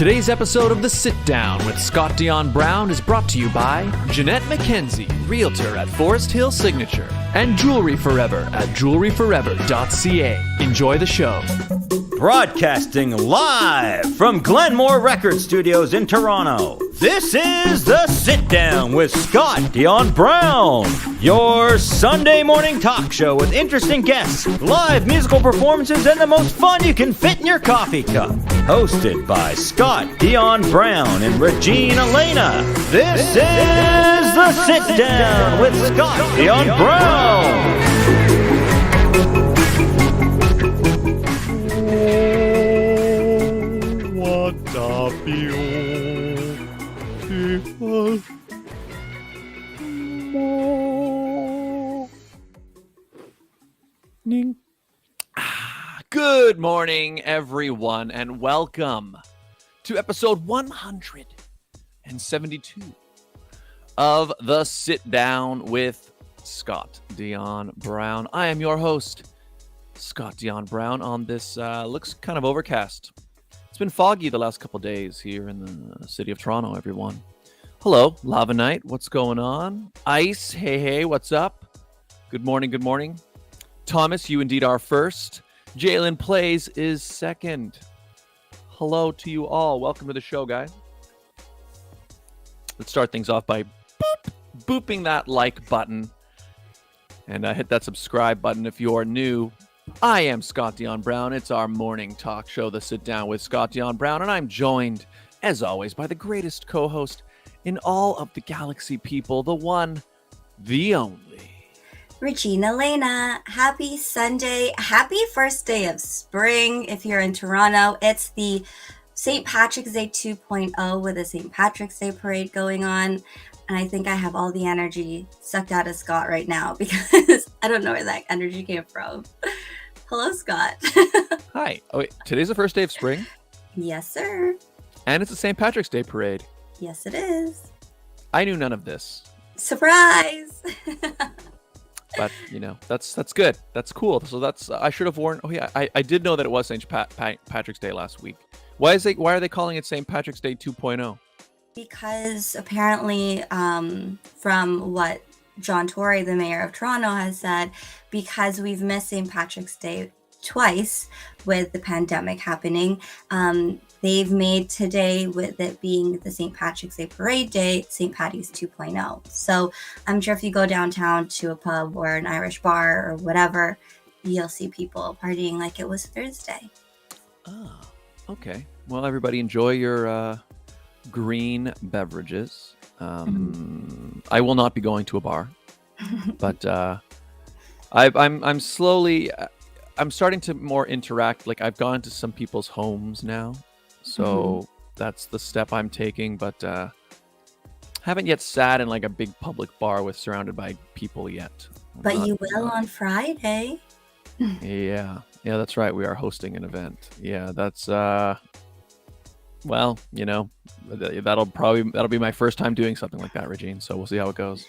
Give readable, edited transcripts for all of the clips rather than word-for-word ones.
Today's episode of The Sit Down with Scott Dion Brown is brought to you by Jeanette McKenzie, Realtor at Forest Hill Signature, and Jewelry Forever at jewelryforever.ca. Enjoy the show. Broadcasting live from Glenmore Record Studios in Toronto, this is The Sit Down with Scott Dion Brown, your Sunday morning talk show with interesting guests, live musical performances, and the most fun you can fit in your coffee cup. Hosted by Scott Dion Brown and Regine Alaina, this is The Sit Down with Scott Dion Brown. Good morning, everyone, and welcome to episode 172 of The Sit Down with Scott Dion Brown. I am your host, Scott Dion Brown, on this looks kind of overcast. It's been foggy the last couple days here in the city of Toronto, everyone. Hello, Lava Night, what's going on? Ice, hey, what's up? Good morning. Thomas, you indeed are first. Jalen Plays is second. Hello to you all. Welcome to the show, guys. Let's start things off by booping that like button and hit that subscribe button if you're new. I am Scott Dion Brown. It's our morning talk show, The Sit Down with Scott Dion Brown, and I'm joined, as always, by the greatest co-host in all of the galaxy, people, the one, the only, Regine Alaina. Happy Sunday. Happy first day of spring. If you're in Toronto, it's the St. Patrick's Day 2.0 with a St. Patrick's Day parade going on. And I think I have all the energy sucked out of Scott right now because I don't know where that energy came from. Hello, Scott. Hi. Oh, wait, today's the first day of spring? Yes, sir. And it's the St. Patrick's Day parade. Yes, it is. I knew none of this. Surprise! But, you know, that's good. That's cool. So I should have worn. Oh, yeah, I did know that it was St. Patrick's Day last week. Why are they calling it St. Patrick's Day 2.0? Because apparently, from what John Tory, the mayor of Toronto, has said, because we've missed St. Patrick's Day twice with the pandemic happening, they've made today, with it being the St. Patrick's Day Parade Day, St. Patty's 2.0. So I'm sure if you go downtown to a pub or an Irish bar or whatever, you'll see people partying like it was Thursday. Oh, okay. Well, everybody enjoy your green beverages. I will not be going to a bar, but I'm slowly... I'm starting to more interact. Like, I've gone to some people's homes now. So that's the step I'm taking, but haven't yet sat in like a big public bar surrounded by people yet. But you will on Friday. Yeah, that's right. We are hosting an event. Yeah, that's well, you know, that'll be my first time doing something like that, Regine. So we'll see how it goes.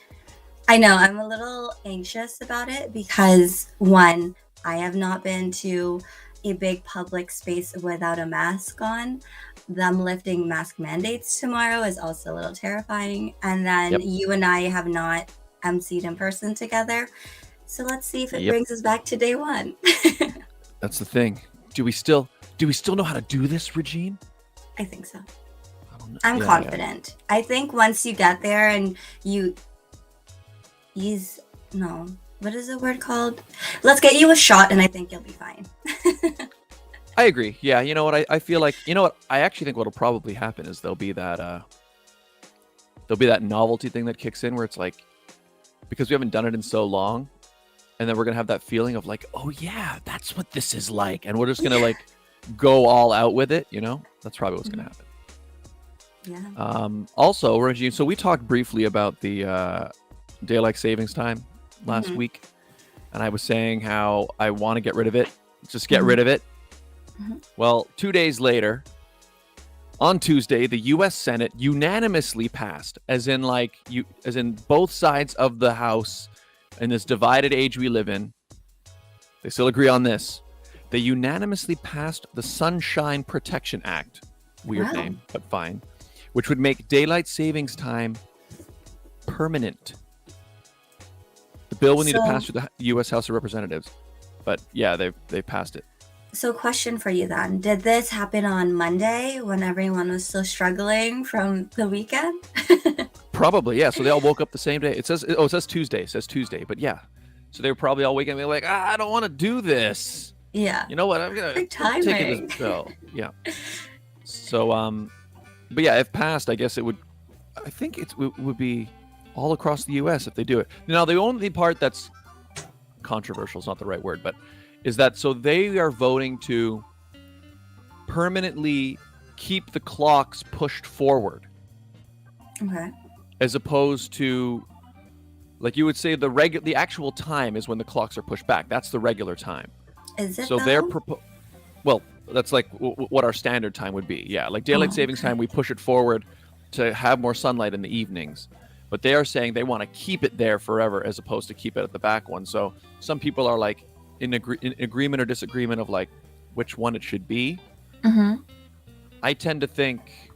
I know I'm a little anxious about it because, one, I have not been to a big public space without a mask on. Them lifting mask mandates tomorrow is also a little terrifying. And then You and I have not emceed in person together. So let's see if it brings us back to day one. That's the thing. Do we still know how to do this, Regine? I think so. I'm confident. Yeah. I think once you get there and what is the word called? Let's get you a shot and I think you'll be fine. I agree. Yeah, you know what? I feel like, you know what? I actually think what'll probably happen is there'll be that novelty thing that kicks in where it's like, because we haven't done it in so long, and then we're going to have that feeling of like, oh yeah, that's what this is like. And we're just going to like go all out with it, you know? That's probably what's going to happen. Yeah. Also, Regine, so we talked briefly about the daylight savings time last week, and I was saying how I want to get rid of it. Just get rid of it. Well, 2 days later, on Tuesday, the U.S. Senate unanimously passed, as in both sides of the House in this divided age we live in, they still agree on this. They unanimously passed the Sunshine Protection Act, Weird Wow. name, but fine. Which would make daylight savings time permanent. The bill will need to pass through the U.S. House of Representatives. But yeah, they passed it. So question for you then. Did this happen on Monday when everyone was still struggling from the weekend? Probably, yeah. So they all woke up the same day. It says Tuesday. It says Tuesday, but yeah. So they were probably all waking up and be like, I don't want to do this. Yeah. You know what? I'm gonna timing. take this bill. Yeah. So but yeah, if passed, I guess it would. I think it would be all across the U.S. if they do it. Now, the only part that's controversial is not the right word, but is that so they are voting to permanently keep the clocks pushed forward. Okay. As opposed to, like you would say, the actual time is when the clocks are pushed back. That's the regular time. Is it so though? they're well, that's like what our standard time would be. Yeah, like daylight savings time, we push it forward to have more sunlight in the evenings. But they are saying they want to keep it there forever as opposed to keep it at the back one. So some people are like in agreement or disagreement of like which one it should be. Mm-hmm. I tend to think,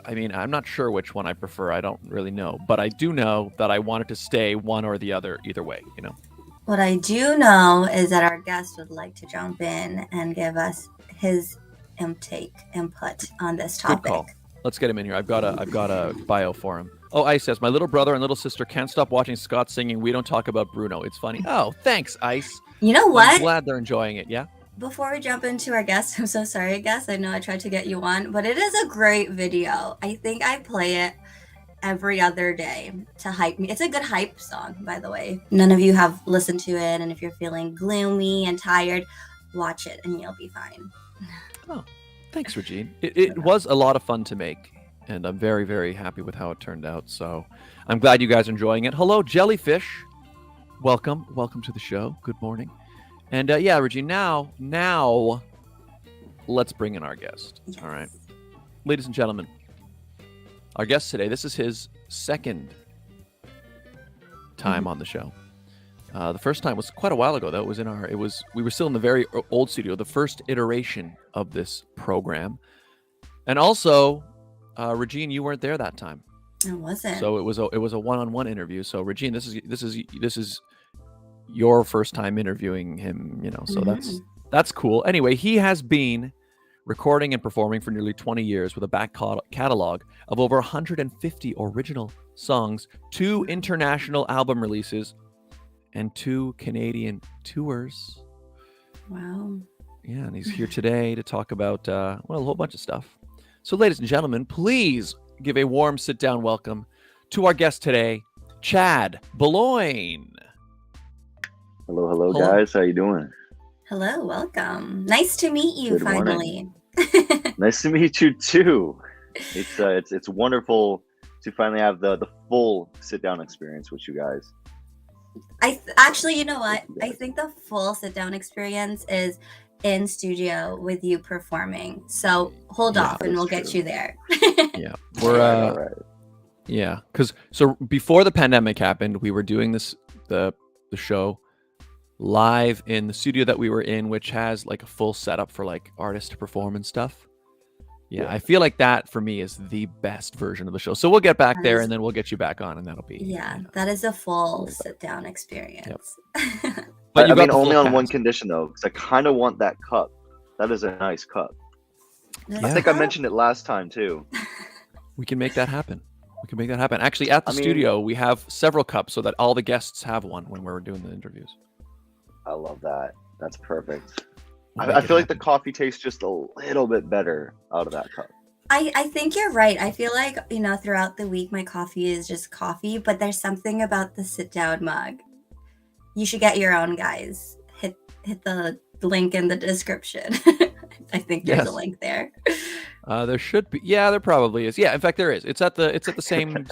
I mean, I'm not sure which one I prefer. I don't really know. But I do know that I want it to stay one or the other either way, you know? What I do know is that our guest would like to jump in and give us his input on this topic. Good call. Let's get him in here. I've got a bio for him. Oh, Ice says, my little brother and little sister can't stop watching Scott singing We Don't Talk About Bruno. It's funny. Oh, thanks, Ice. You know what? I'm glad they're enjoying it, yeah? Before we jump into our guest, I'm so sorry, guest. I know I tried to get you on, but it is a great video. I think I play it every other day to hype me. It's a good hype song, by the way. None of you have listened to it, and if you're feeling gloomy and tired, watch it and you'll be fine. Oh, thanks, Regine. It was a lot of fun to make, and I'm very, very happy with how it turned out. So I'm glad you guys are enjoying it. Hello, Jellyfish. Welcome to the show. Good morning. And yeah, Regine, now let's bring in our guest. Yes. All right. Ladies and gentlemen, our guest today, this is his second time on the show. The first time was quite a while ago, though. We were still in the very old studio, the first iteration of this program. And also, Regine, you weren't there that time. It wasn't. So it was a one-on-one interview. So Regine, this is your first time interviewing him, you know. So that's cool. Anyway, he has been recording and performing for nearly 20 years with a back catalog of over 150 original songs, 2 international album releases, and 2 Canadian tours. Wow. Yeah, and he's here today to talk about a whole bunch of stuff. So, ladies and gentlemen, please give a warm sit-down welcome to our guest today, Chad Beloin. Hello, guys. How you doing? Hello, welcome. Nice to meet you. Good finally. Nice to meet you too. It's wonderful to finally have the full sit-down experience with you guys. Actually, you know what? I think the full sit-down experience is in studio with you performing. So hold off and we'll get you there. Yeah. We're right. Yeah, because so before the pandemic happened, we were doing the show live in the studio that we were in, which has like a full setup for like artists to perform and stuff. Yeah, I feel like that for me is the best version of the show. So we'll get back there and then we'll get you back on, and that'll be that is a full sit-down experience. Yep. But I mean, only on one condition though, because I kind of want that cup. That is a nice cup. I think I mentioned it last time too. We can make that happen. Actually, at the studio, we have several cups so that all the guests have one when we're doing the interviews. I love that. That's perfect. I feel like the coffee tastes just a little bit better out of that cup. I think you're right. I feel like, throughout the week, my coffee is just coffee, but there's something about the sit-down mug. You should get your own, guys. Hit the link in the description. I think there's a link there. There should be. Yeah, there probably is. Yeah, in fact, there is. It's at the same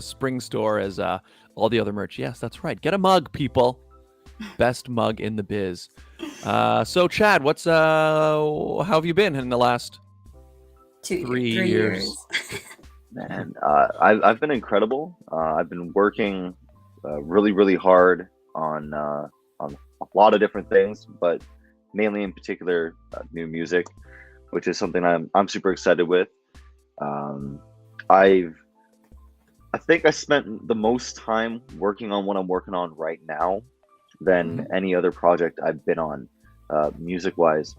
spring store as all the other merch. Yes, that's right. Get a mug, people. Best mug in the biz. So Chad, how have you been in the last 3 years? Man, I've been incredible. I've been working really, really hard on a lot of different things, but mainly in particular new music. which is something I'm super excited with. I think I spent the most time working on what I'm working on right now than any other project I've been on, music wise,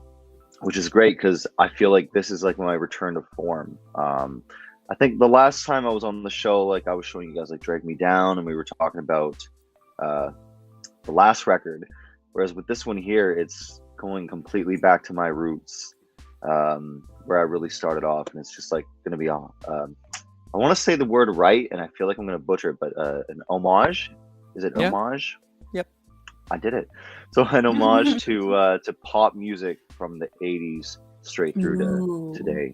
which is great because I feel like this is like my return to form. I think the last time I was on the show, like I was showing you guys like Drag Me Down, and we were talking about the last record. Whereas with this one here, it's going completely back to my roots, where I really started off, and it's just like going to be on. I want to say the word right, and I feel like I'm going to butcher it, but an homage. Is it homage? Yep. I did it. So an homage to pop music from the 80s straight through to today.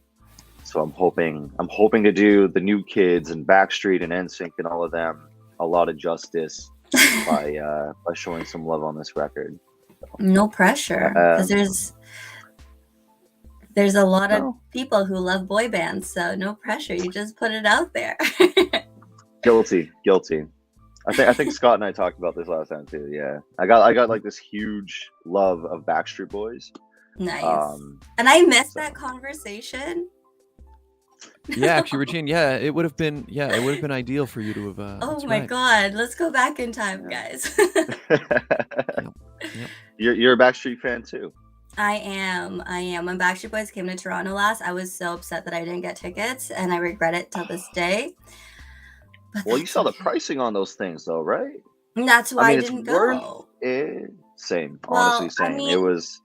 So I'm hoping to do the New Kids and Backstreet and NSYNC and all of them a lot of justice by showing some love on this record. No pressure, because there's a lot of people who love boy bands, so no pressure. You just put it out there. Guilty. I think Scott and I talked about this last time too. Yeah, I got like this huge love of Backstreet Boys. Nice. And I missed that conversation. Yeah, actually, Regine, it would have been ideal for you to have. Oh my God, let's go back in time, guys. Yep. You're a Backstreet fan too. I am. When Backstreet Boys came to Toronto last, I was so upset that I didn't get tickets, and I regret it till this day. But well, you saw the pricing on those things, though, right? That's why I didn't go. Same, Well, honestly, same. I mean, it was.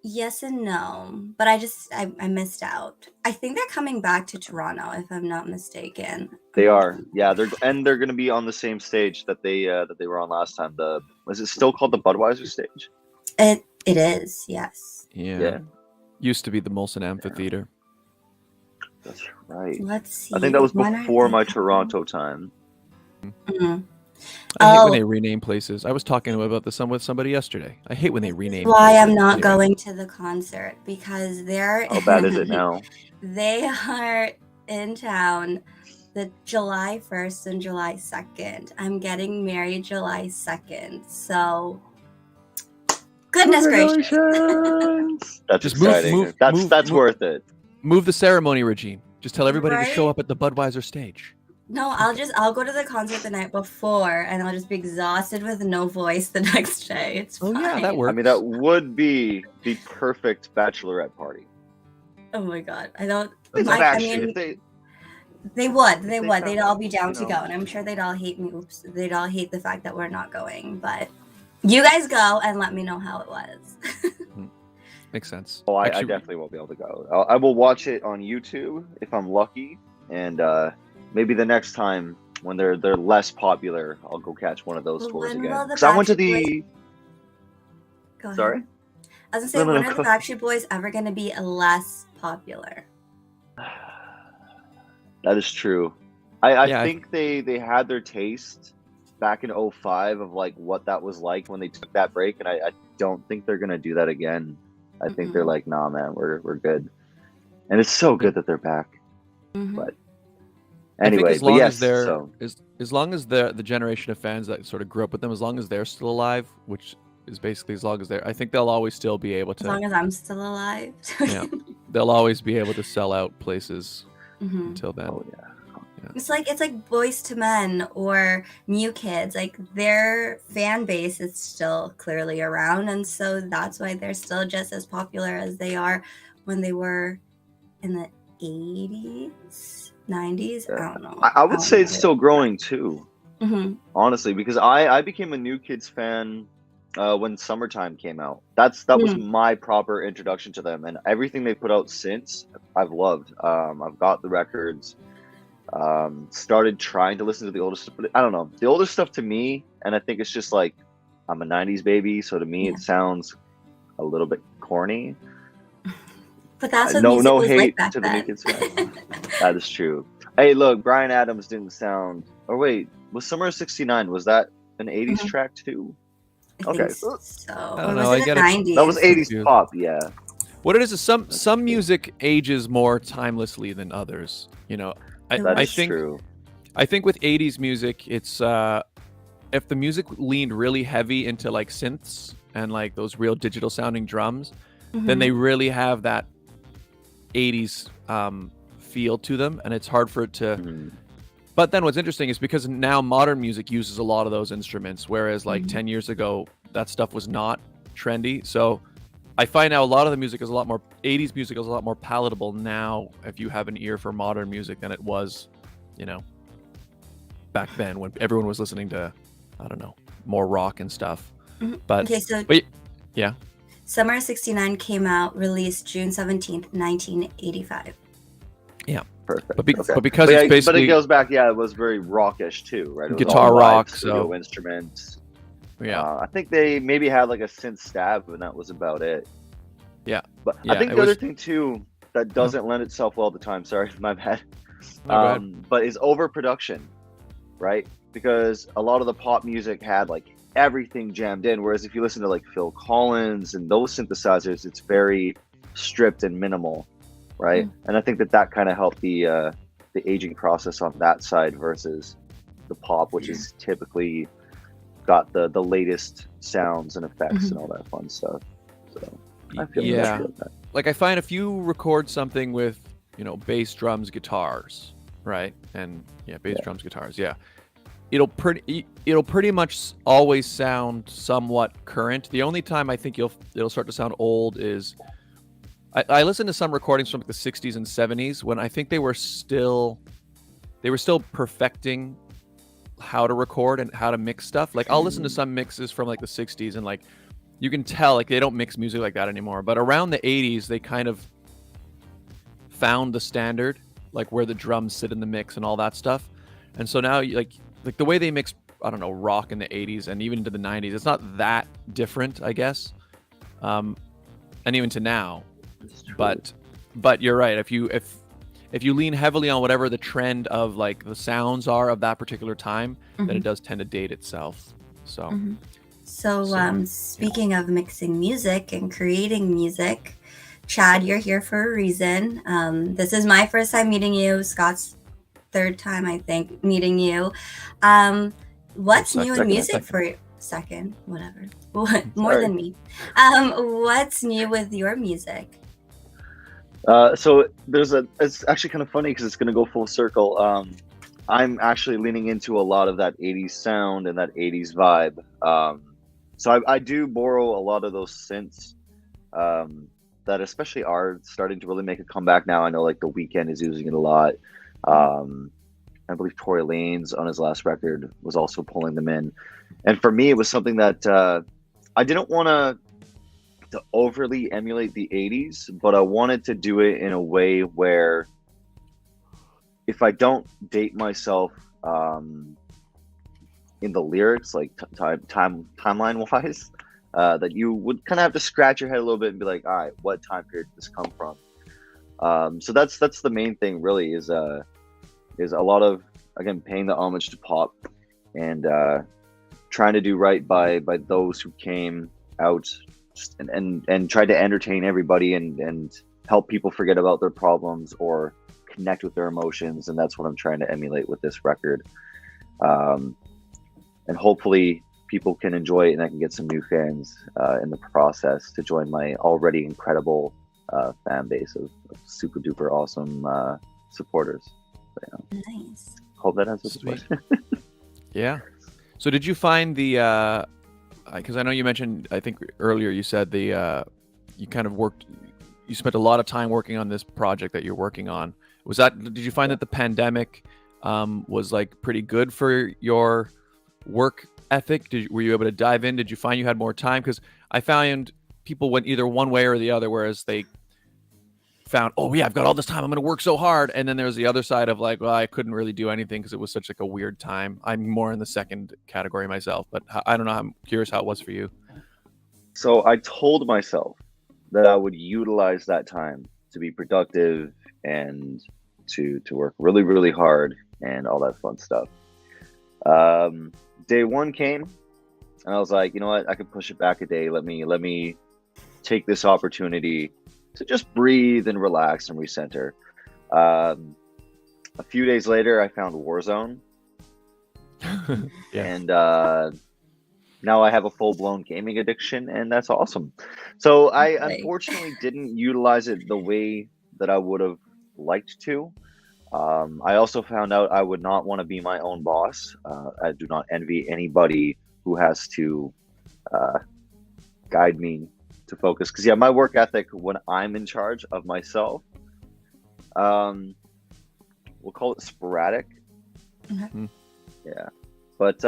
Yes and no, but I missed out. I think they're coming back to Toronto, if I'm not mistaken. They are, yeah. They're going to be on the same stage that they were on last time. Was it still called the Budweiser stage? It is, yes. Yeah. Used to be the Molson Amphitheater. That's right. Let's see. I think that was before my Toronto time. Mm-hmm. I hate when they rename places. I was talking about this with somebody yesterday. I hate when they rename. That's why I'm not going to the concert, because they're. How bad is it now? They are in town the July 1st and July 2nd. I'm getting married July 2nd, so. Goodness gracious. That's just exciting. That's worth it. Move the ceremony, Regine. Just tell everybody to show up at the Budweiser stage. No, I'll go to the concert the night before, and I'll just be exhausted with no voice the next day. It's fine. Yeah, that works. I mean, that would be the perfect bachelorette party. Oh my God, I don't. They would. They'd all be down to go, and I'm sure they'd all hate me. Oops, they'd all hate the fact that we're not going, but. You guys go and let me know how it was. Makes sense. Oh, I definitely won't be able to go. I will watch it on YouTube if I'm lucky, and maybe the next time when they're less popular, I'll go catch one of those tours again. Because I went to the. Go ahead. Sorry. I was gonna say, when are the Backstreet Boys ever gonna be less popular? That is true. I think they had their taste back in 2005 of like what that was like when they took that break, and I don't think they're gonna do that again. I think they're like, nah, man, we're good, and it's so good that they're back. But anyway, as long as the generation of fans that sort of grew up with them, as long as they're still alive, which is basically as long as I think they'll always still be able to. As long as I'm still alive. Yeah, they'll always be able to sell out places until then. Oh yeah. It's like Boys to Men or New Kids. Like, their fan base is still clearly around, and so that's why they're still just as popular as they are when they were in the 80s, 90s. Yeah. I don't know. I would say it's still growing too. Honestly, because I became a New Kids fan when Summertime came out. That was my proper introduction to them, and everything they put out since I've loved. I've got the records. Started trying to listen to the older stuff, but I don't know. The older stuff to me, and I think it's just like I'm a 90s baby, so to me it sounds a little bit corny. But that's what music was hate like back to then. the New Kids fans. That is true. Hey, look, Bryan Adams didn't sound. Or wait, was Summer of '69? Was that an '80s track too? I think so. I don't know. Was it 90s? That was '80s pop. Yeah. What it is some music ages more timelessly than others. You know. I think true. I think with 80s music, it's if the music leaned really heavy into like synths and like those real digital sounding drums, then they really have that 80s feel to them, and it's hard for it to. But then what's interesting is because now modern music uses a lot of those instruments, whereas like 10 years ago, that stuff was not trendy. So I find now a lot of the music is a lot more 80s music is a lot more palatable now if you have an ear for modern music than it was, back then when everyone was listening to, I don't know, more rock and stuff. But Okay, so yeah. Summer of '69 came out, released June 17th, 1985. Yeah. Perfect. But because but it's basically it goes back. Yeah, it was very rockish too, right? It was guitar all live rock, studio so instruments. yeah. I think they maybe had like a synth stab, and that was about it. Yeah. But Yeah, I think the other thing too that doesn't lend itself well to time. Sorry, my bad. No, go ahead. But is overproduction, right? Because a lot of the pop music had like everything jammed in, whereas if you listen to like Phil Collins and those synthesizers, it's very stripped and minimal, right? And I think that kind of helped the aging process on that side versus the pop, which is typically got the latest sounds and effects and all that fun stuff. So I feel good about that. Like I find if you record something with, bass, drums, guitars, right? And bass, drums, guitars, it'll pretty much always sound somewhat current. The only time I think it'll start to sound old is I listened to some recordings from the 60s and 70s when I think they were still perfecting how to record and how to mix stuff. Like I'll listen to some mixes from like the 60s and like you can tell like they don't mix music like that anymore. But around the 80s they kind of found the standard, like where the drums sit in the mix and all that stuff. And so now like the way they mix, I don't know, rock in the 80s and even into the 90s, it's not that different, I guess. And even to now. But you're right. If you lean heavily on whatever the trend of like the sounds are of that particular time, then it does tend to date itself. So speaking of mixing music and creating music, Chad, you're here for a reason. This is my first time meeting you. Scott's third time, I think, meeting you. What's new in music for you? Second, whatever. More than me. What's new with your music? So it's actually kind of funny because it's going to go full circle. I'm actually leaning into a lot of that 80s sound and that 80s vibe. So I do borrow a lot of those synths that especially are starting to really make a comeback now. I know like The Weeknd is using it a lot. I believe Tory Lanez on his last record was also pulling them in. And for me, it was something that I didn't want to overly emulate the 80s, but I wanted to do it in a way where if I don't date myself in the lyrics, like timeline wise, that you would kind of have to scratch your head a little bit and be like, all right, what time period did this come from? So that's the main thing really is a lot of, again, paying the homage to pop and trying to do right by those who came out and tried to entertain everybody and help people forget about their problems or connect with their emotions. And that's what I'm trying to emulate with this record. And hopefully people can enjoy it and I can get some new fans in the process to join my already incredible fan base of super duper awesome supporters. So, Nice. Hope that answers the question. Yeah. So did you find the because I know you mentioned, I think earlier you said you kind of you spent a lot of time working on this project that you're working on. Did you find that the pandemic was like pretty good for your work ethic? Were you able to dive in? Did you find you had more time? Because I found people went either one way or the other, whereas they found, oh yeah, I've got all this time, I'm going to work so hard. And then there's the other side of like, well, I couldn't really do anything because it was such like a weird time. I'm more in the second category myself, but I don't know. I'm curious how it was for you. So I told myself that I would utilize that time to be productive and to work really, really hard and all that fun stuff. Day one came and I was like, you know what, I could push it back a day. Let me take this opportunity to just breathe and relax and recenter. A few days later, I found Warzone. Yeah. And now I have a full-blown gaming addiction, and that's awesome. So I Really. unfortunately didn't utilize it the way that I would have liked to. I also found out I would not want to be my own boss. I do not envy anybody who has to uh, guide me to focus. Because, yeah, my work ethic when I'm in charge of myself, um, we'll call it sporadic. Mhm. Yeah. But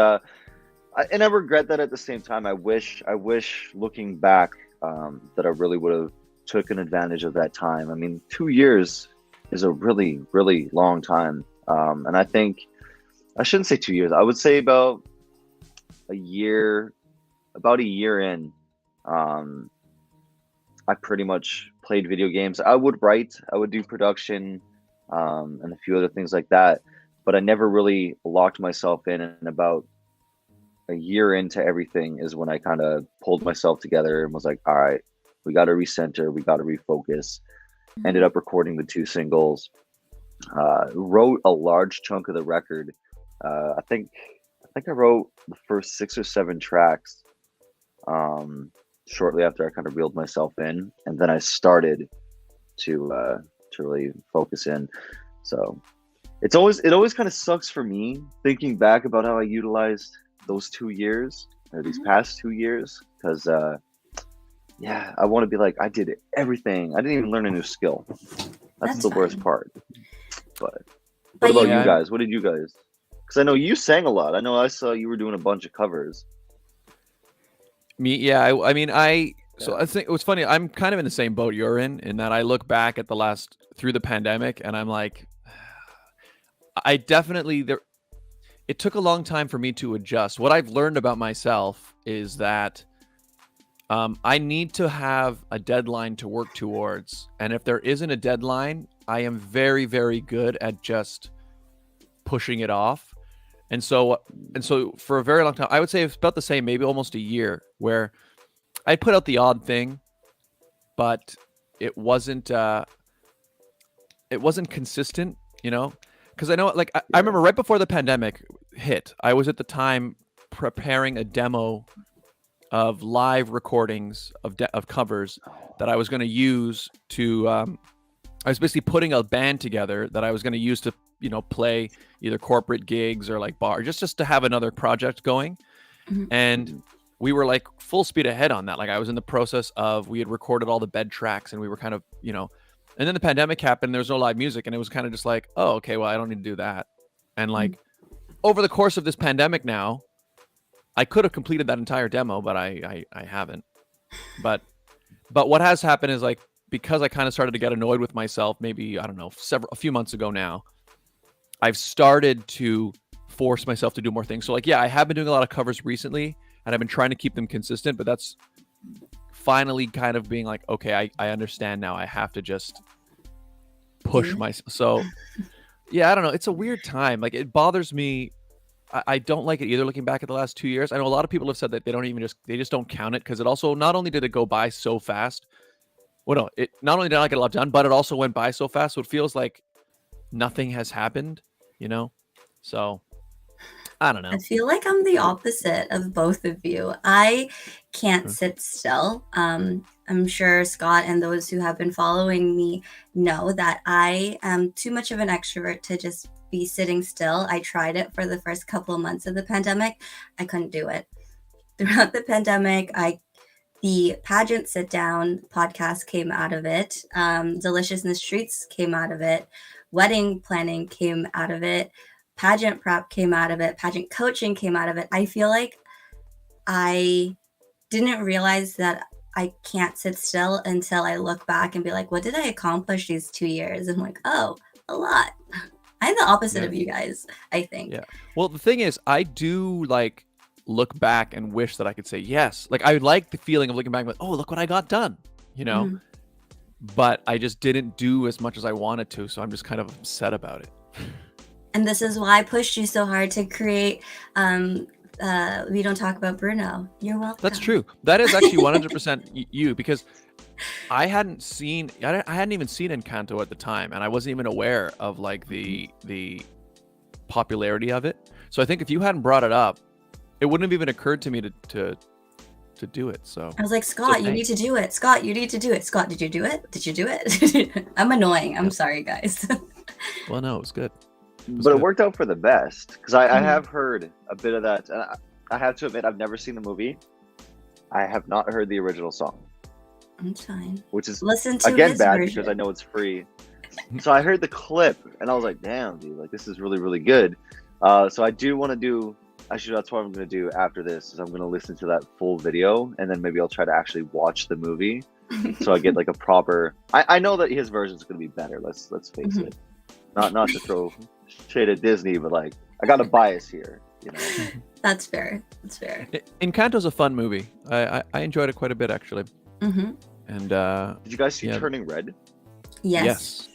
and I regret that at the same time. I wish looking back that I really would have taken advantage of that time. I mean, 2 years is a really, really long time. And I think I shouldn't say 2 years. I would say about a year in, I pretty much played video games. I would write, I would do production, and a few other things like that. But I never really locked myself in. And about a year into everything is when I kind of pulled myself together and was like, all right, we got to recenter, we got to refocus. Ended up recording the 2 singles, wrote a large chunk of the record. I think I wrote the first 6 or 7 tracks shortly after I kind of reeled myself in, and then I started to really focus in. So it always kind of sucks for me thinking back about how I utilized those 2 years or these past 2 years, because yeah, I want to be like, I did everything. I didn't even learn a new skill. That's the worst fine. part. But what But about you, you guys? What did you guys? Because I know you sang a lot. I know I saw you were doing a bunch of covers. Me, yeah. I mean, so Yeah. I think it was funny. I'm kind of in the same boat you're in that I look back at through the pandemic, and I'm like, I definitely there. It took a long time for me to adjust. What I've learned about myself is that I need to have a deadline to work towards, and if there isn't a deadline, I am very, very good at just pushing it off. And so for a very long time, I would say it's about the same, maybe almost a year, where I put out the odd thing, but it wasn't consistent, because I know, like, I remember right before the pandemic hit, I was at the time preparing a demo of live recordings of covers that I was going to use to. I was basically putting a band together that I was going to use to, play either corporate gigs or like bar, just to have another project going. Mhm. And we were like full speed ahead on that. Like, I was in the process of, we had recorded all the bed tracks, and we were kind of, and then the pandemic happened. There was no live music, and it was kind of just like, oh, okay, well, I don't need to do that. And like over the course of this pandemic now, I could have completed that entire demo, but I haven't. But what has happened is, like, because I kind of started to get annoyed with myself, maybe, I don't know, a few months ago now, I've started to force myself to do more things. So, like, yeah, I have been doing a lot of covers recently, and I've been trying to keep them consistent, but that's finally kind of being like, okay, I understand now. I have to just push myself. So, yeah, I don't know. It's a weird time. Like, it bothers me. I don't like it either, looking back at the last 2 years. I know a lot of people have said that they just don't count it, because it also, not only did it go by so fast, well, no, it not only did I not get a lot done, but it also went by so fast, so it feels like nothing has happened, So, I don't know. I feel like I'm the opposite of both of you. I can't sit still. I'm sure Scott and those who have been following me know that I am too much of an extrovert to just be sitting still. I tried it for the first couple of months of the pandemic. I couldn't do it. Throughout the pandemic, the pageant sit down podcast came out of it. Deliciousness Streets came out of it. Wedding planning came out of it. Pageant prep came out of it. Pageant coaching came out of it. I feel like I didn't realize that I can't sit still until I look back and be like, what did I accomplish these 2 years? And I'm like, oh, a lot. I'm the opposite of you guys, I think. Yeah. Well, the thing is, I do, like, look back and wish that I could say yes. Like, I like the feeling of looking back and like, oh, look what I got done, But I just didn't do as much as I wanted to, so I'm just kind of upset about it. And this is why I pushed you so hard to create We Don't Talk About Bruno. You're welcome. That's true. That is actually 100% you, because I hadn't even seen Encanto at the time, and I wasn't even aware of, like, the popularity of it. So I think if you hadn't brought it up, it wouldn't have even occurred to me to do it. So I was like, Scott, you need to do it. Scott, you need to do it. Scott, did you do it? Did you do it? I'm annoying. I'm sorry, guys. Well, no, it was good. But it worked out for the best because I have heard a bit of that. I have to admit, I've never seen the movie. I have not heard the original song. It's fine. Which is listen to again his bad version. because I know it's free. So I heard the clip and I was like, damn, dude, like this is really, really good. So I do want to do. Actually, that's what I'm going to do after this. Is I'm going to listen to that full video and then maybe I'll try to actually watch the movie, so I get like a proper. I know that his version is going to be better. Let's face it. Not to throw shade at Disney, but like I got a bias here. You know. That's fair. That's fair. Encanto's a fun movie. I enjoyed it quite a bit actually. And did you guys see Turning Red? Yes.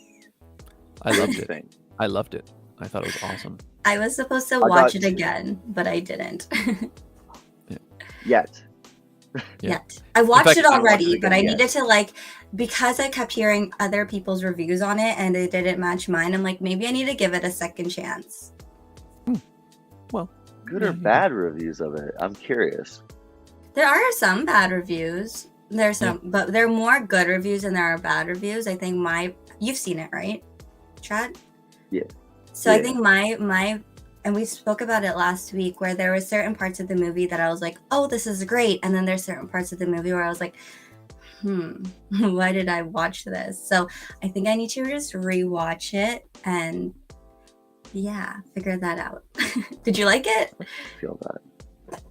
I loved it. I loved it. I thought it was awesome. I was supposed to watch it again, but I didn't. Yet. I watched it already, but I needed to because I kept hearing other people's reviews on it and it didn't match mine. I'm like, maybe I need to give it a second chance. Well, good or bad reviews of it? I'm curious. There are some bad reviews. There's some, but there are more good reviews than there are bad reviews. I think you've seen it, right, Chad? Yeah. So I think my and we spoke about it last week where there were certain parts of the movie that I was like, oh, this is great. And then there's certain parts of the movie where I was like, why did I watch this? So I think I need to just rewatch it and figure that out. Did you like it? I feel that.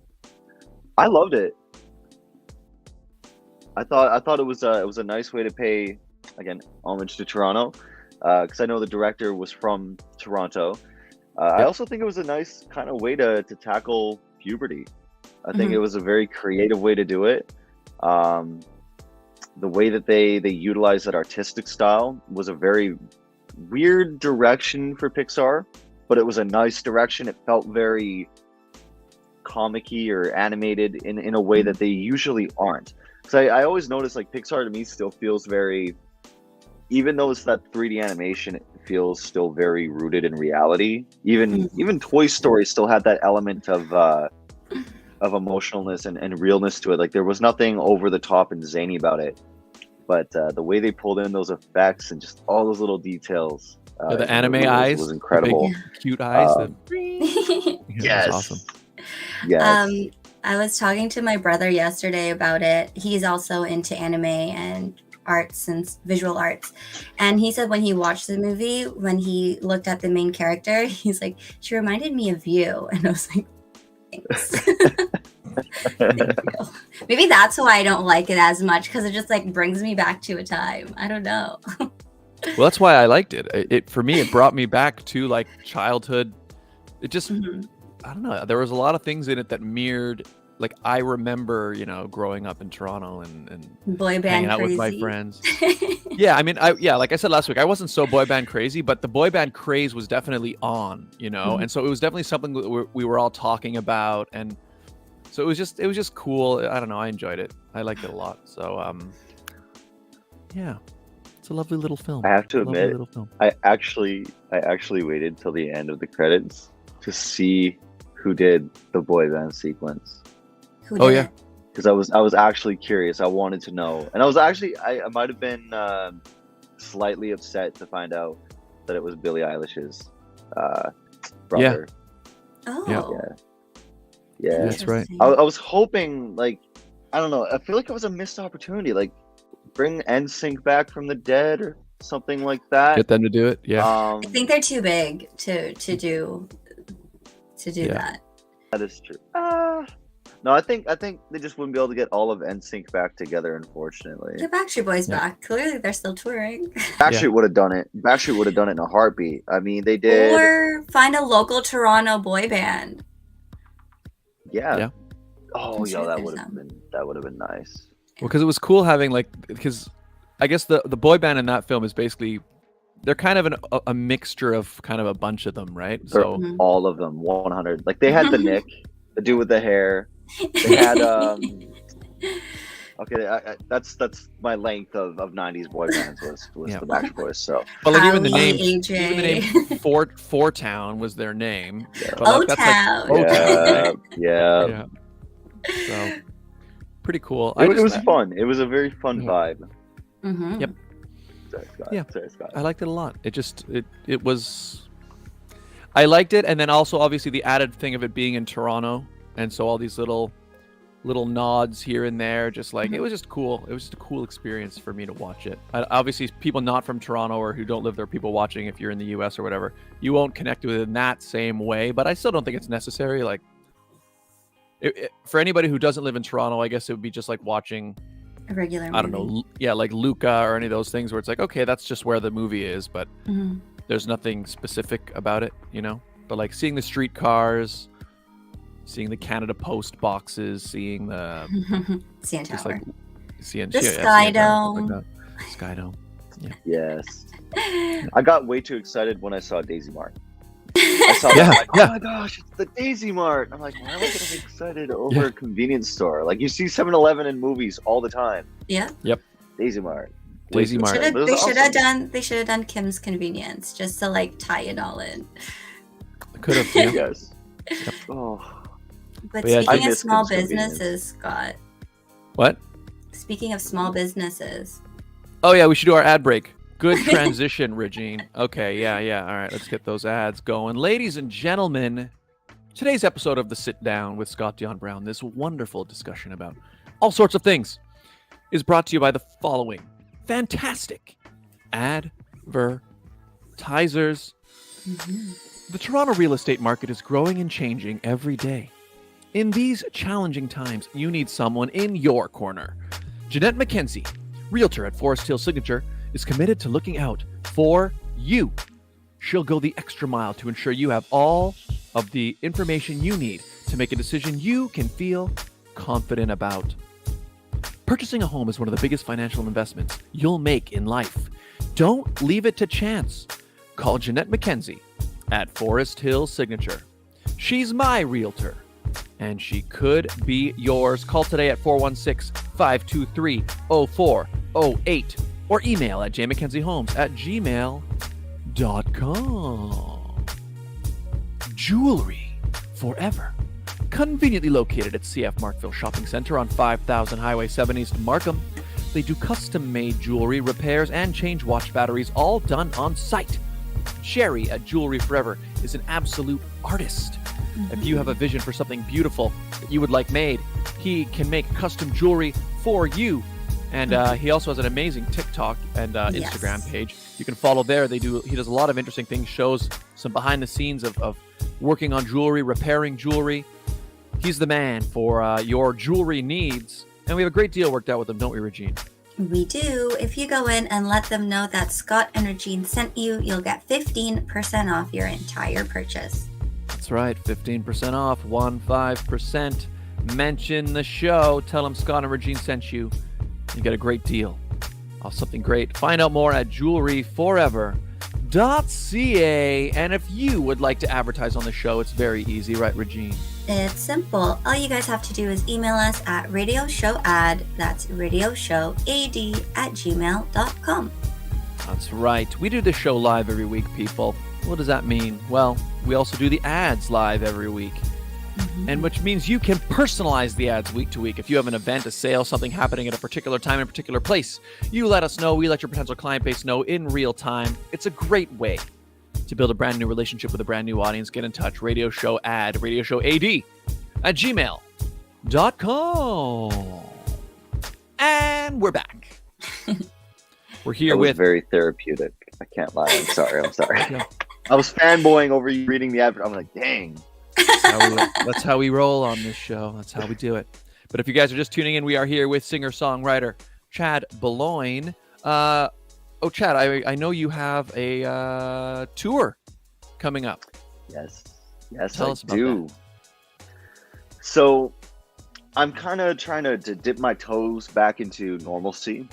I loved it. I thought it was a nice way to pay, again, homage to Toronto, because I know the director was from Toronto. I also think it was a nice kind of way to tackle puberty. I think it was a very creative way to do it. The way that they utilized that artistic style was a very weird direction for Pixar, but it was a nice direction. It felt very comic-y or animated in a way that they usually aren't. Because I always notice like Pixar to me still feels very, even though it's that 3D animation, it feels still very rooted in reality. Even Toy Story still had that element of emotionalness and realness to it. Like there was nothing over the top and zany about it. But the way they pulled in those effects and just all those little details, the anime eyes was incredible. Big, cute eyes. Yes. Awesome. Yes. I was talking to my brother yesterday about it. He's also into anime and arts and visual arts. And he said when he watched the movie, when he looked at the main character, he's like, she reminded me of you. And I was like, thanks. Thank you. Maybe that's why I don't like it as much, because it just like brings me back to a time. I don't know. Well, that's why I liked it. It for me, it brought me back to like childhood. It just, I don't know. There was a lot of things in it that mirrored, like I remember, growing up in Toronto and boy band hanging out crazy with my friends. Yeah, I mean, like I said last week, I wasn't so boy band crazy, but the boy band craze was definitely on, and so it was definitely something that we were all talking about, and so it was just cool. I don't know, I enjoyed it. I liked it a lot. So it's a lovely little film. I have to admit, I actually waited till the end of the credits to see who did the boy band sequence. Who did it? Because I was actually curious. I wanted to know, and I might have been slightly upset to find out that it was Billie Eilish's brother. Oh, yeah, that's right. I was hoping, like, I don't know. I feel like it was a missed opportunity. Like, bring NSYNC back from the dead or something like that. Get them to do it. Yeah. I think they're too big to do that. That is true. No, I think they just wouldn't be able to get all of NSYNC back together, unfortunately. Get Backstreet Boys back. Clearly, they're still touring. Backstreet would have done it. Backstreet would have done it in a heartbeat. I mean, they did. Or find a local Toronto boy band. Yeah. Oh, I'm sure that there's would have been nice. Well, because it was cool having because I guess the boy band in that film is basically, they're kind of a mixture of kind of a bunch of them, right? They're all of them, 100. Like they had the Nick, the dude with the hair. They had Okay, that's my length of '90s boy bands was Yeah. the Backstreet Boys. So But like even the Howie, name, AJ. even the name Four Town was their name. Yeah. But like that's like O-Town. O-Town, yeah, right? yeah. So pretty cool. It was fun. It was a very fun Yeah. vibe. Mhm. Yep. Sorry, Scott. Yeah. Sorry, Scott. I liked it a lot. It was. I liked it, and then also obviously the added thing of it being in Toronto, and so all these little nods here and there, just like it was just cool. It was just a cool experience for me to watch it. Obviously, people not from Toronto or who don't live there, people watching, if you're in the U.S. or whatever, you won't connect with it in that same way. But I still don't think it's necessary. Like, for anybody who doesn't live in Toronto, I guess it would be just like watching. A regular movie. I don't know, yeah, like Luca or any of those things where it's like, okay, that's just where the movie is, but Mhm. there's nothing specific about it, you know? But like seeing the streetcars, seeing the Canada Post boxes, seeing the CN just Tower. like seeing The yeah, Sky CN Tower, Dome. stuff like that. Sky Dome. Yes. I got way too excited when I saw Daisy Mart. I saw that, Yeah, I'm like, yeah. oh my gosh, it's the Daisy Mart. I'm like, why am I getting excited over a convenience store? Like you see 7-Eleven in movies all the time. Yeah. Daisy Mart. Daisy Mart. They It was should have awesome. done Kim's Convenience just to like tie it all in. Could have, yeah. Yes. Oh, But yeah, I speaking of miss small Kim's Convenience. businesses, Scott. What? Speaking of small businesses. Oh yeah, we should do our ad break. Good transition, Regine. Okay, yeah. All right, let's get those ads going. Ladies and gentlemen, today's episode of The Sit Down with Scott Dion Brown, this wonderful discussion about all sorts of things, is brought to you by the following fantastic advertisers. The Toronto real estate market is growing and changing every day. In these challenging times, you need someone in your corner. Jeanette McKenzie, Realtor at Forest Hill Signature, is committed to looking out for you. She'll go the extra mile to ensure you have all of the information you need to make a decision you can feel confident about. Purchasing a home is one of the biggest financial investments you'll make in life. Don't leave it to chance. Call Jeanette McKenzie at Forest Hill Signature. She's my realtor, and she could be yours. Call today at 416-523-0408 or email at JMckenziehomes@gmail.com. Jewelry forever. Conveniently located at CF Markville Shopping Center on 5000 Highway 7 East Markham. They do custom-made jewelry, repairs, and change watch batteries, all done on site. Sherry at Jewelry Forever is an absolute artist. If you have a vision for something beautiful that you would like made, he can make custom jewelry for you. And he also has an amazing TikTok and Instagram page. You can follow there. He does a lot of interesting things, shows some behind the scenes of working on jewelry, repairing jewelry. He's the man for your jewelry needs. And we have a great deal worked out with him, don't we, Regine? We do. If you go in and let them know that Scott and Regine sent you, you'll get 15% off your entire purchase. That's right, 15% off, 15%. Mention the show. Tell them Scott and Regine sent you. You get a great deal off something great. Find out more at jewelryforever.ca. And if you would like to advertise on the show, it's very easy, right, Regine? It's simple. All you guys have to do is email us at radioshowad, that's radioshowad@gmail.com. That's right. We do the show live every week, people. What does that mean? Well, we also do the ads live every week. And which means you can personalize the ads week to week. If you have an event, a sale, something happening at a particular time in a particular place, you let us know. We let your potential client base know in real time. It's a great way to build a brand new relationship with a brand new audience. Get in touch. Radio Show Ad, radioshowad@gmail.com. And we're back. We're here That was with... very therapeutic. I can't lie. I'm sorry. Yeah. I was fanboying over you reading the advert. I'm like, dang. That's how we roll on this show. That's how we do it. But if you guys are just tuning in, we are here with singer-songwriter Chad Beloin. Chad, I know you have a tour coming up. Yes, Tell I us about do. So I'm kind of trying to dip my toes back into normalcy.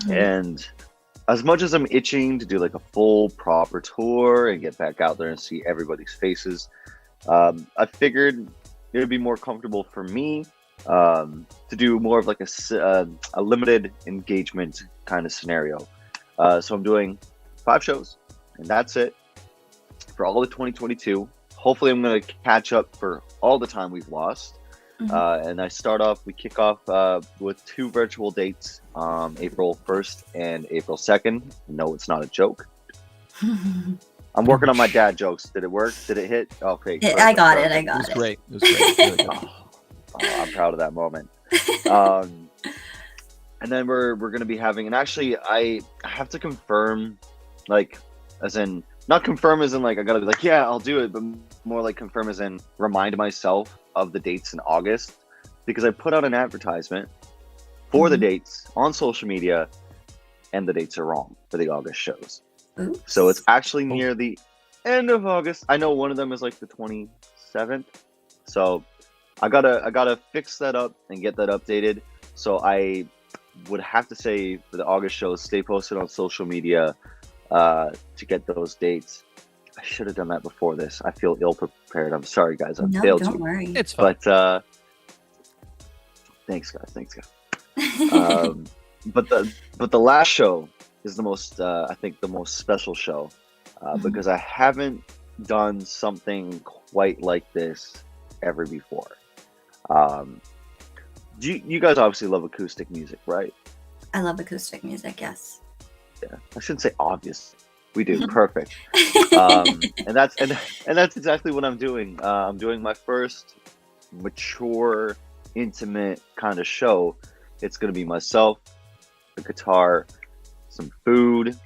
And as much as I'm itching to do like a full proper tour and get back out there and see everybody's faces, I figured it would be more comfortable for me to do more of like a limited engagement kind of scenario. So I'm doing 5 shows, and that's it for all of 2022. Hopefully, I'm going to catch up for all the time we've lost. And we kick off with 2 virtual dates, April 1st and April 2nd. No, it's not a joke. I'm working on my dad jokes. Did it work? Did it hit? Okay. I got it. It was great. It was great. Really good. I'm proud of that moment. And then we're going to be having, and actually I have to confirm, like, as in, not confirm as in like I gotta be like, yeah, I'll do it, but more like confirm as in remind myself of the dates in August, because I put out an advertisement for the dates on social media, and the dates are wrong for the August shows. Oops. So it's actually near the end of August. I know one of them is like the 27th. So I gotta fix that up and get that updated. So I would have to say for the August shows, stay posted on social media to get those dates. I should have done that before this. I feel ill prepared. I'm sorry, guys. I failed don't you. worry. It's fine. But thanks, guys. But the last show is the most I think the most special show because I haven't done something quite like this ever before. You guys obviously love acoustic music, right? I love acoustic music. Yes. Yeah, I shouldn't say obvious. We do. Perfect. And that's exactly what I'm doing. I'm doing my first mature, intimate kind of show. It's going to be myself, the guitar, some food,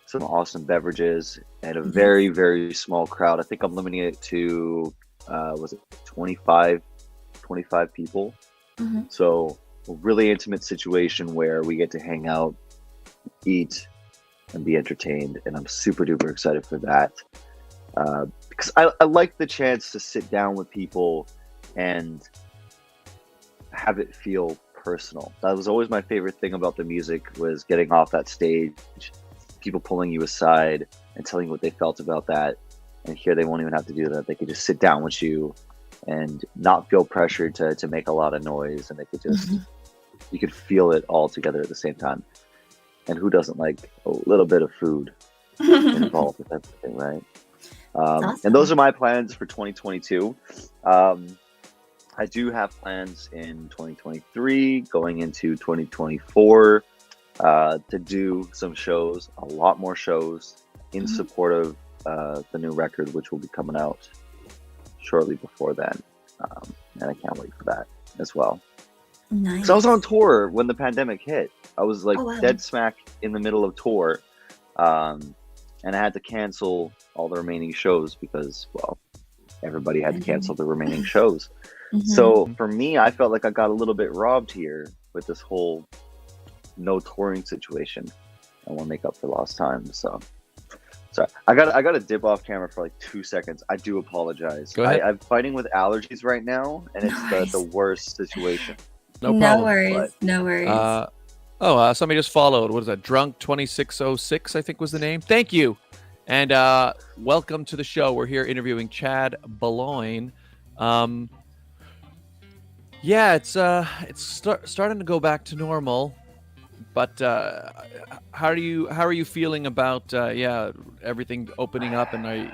some awesome beverages, and a very, very small crowd. I think I'm limiting it to, was it 25 people? So a really intimate situation where we get to hang out, eat, and be entertained, and I'm super duper excited for that because I like the chance to sit down with people and have it feel personal. That was always my favorite thing about the music, was getting off that stage, people pulling you aside and telling you what they felt about that. And here they won't even have to do that. They could just sit down with you and not feel pressured to make a lot of noise, and they could just you could feel it all together at the same time. And who doesn't like a little bit of food involved with everything, right? Awesome. And those are my plans for 2022. I do have plans in 2023, going into 2024, to do some shows, a lot more shows in support of the new record, which will be coming out shortly before then. And I can't wait for that as well. Nice. So I was on tour when the pandemic hit. I was like wow. dead smack in the middle of tour. And I had to cancel all the remaining shows because, well, everybody had to cancel the remaining shows. So for me, I felt like I got a little bit robbed here with this whole no touring situation. I want to make up for lost time. So sorry, I got to dip off camera for like 2 seconds. I do apologize. Go ahead. I'm fighting with allergies right now, and it's the worst situation. No problem. Worries. No worries. Somebody just followed. What is that? Drunk 2606, I think was the name. Thank you. And welcome to the show. We're here interviewing Chad Beloin. Yeah, it's starting to go back to normal. But how are you feeling about everything opening up? And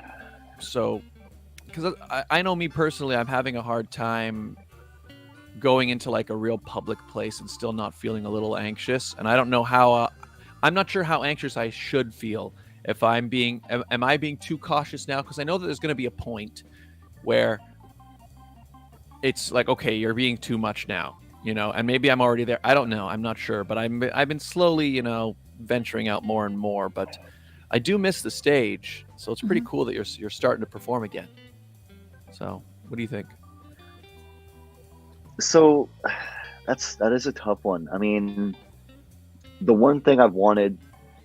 because I know me personally, I'm having a hard time going into like a real public place and still not feeling a little anxious. And I don't know how I'm not sure how anxious I should feel. If am I being too cautious now? Because I know that there's going to be a point where it's like, okay, you're being too much now, and maybe I'm already there. I don't know. I'm not sure, but I've been slowly, venturing out more and more, but I do miss the stage. So it's pretty cool that you're starting to perform again. So what do you think? So that is a tough one. I mean, the one thing I've wanted,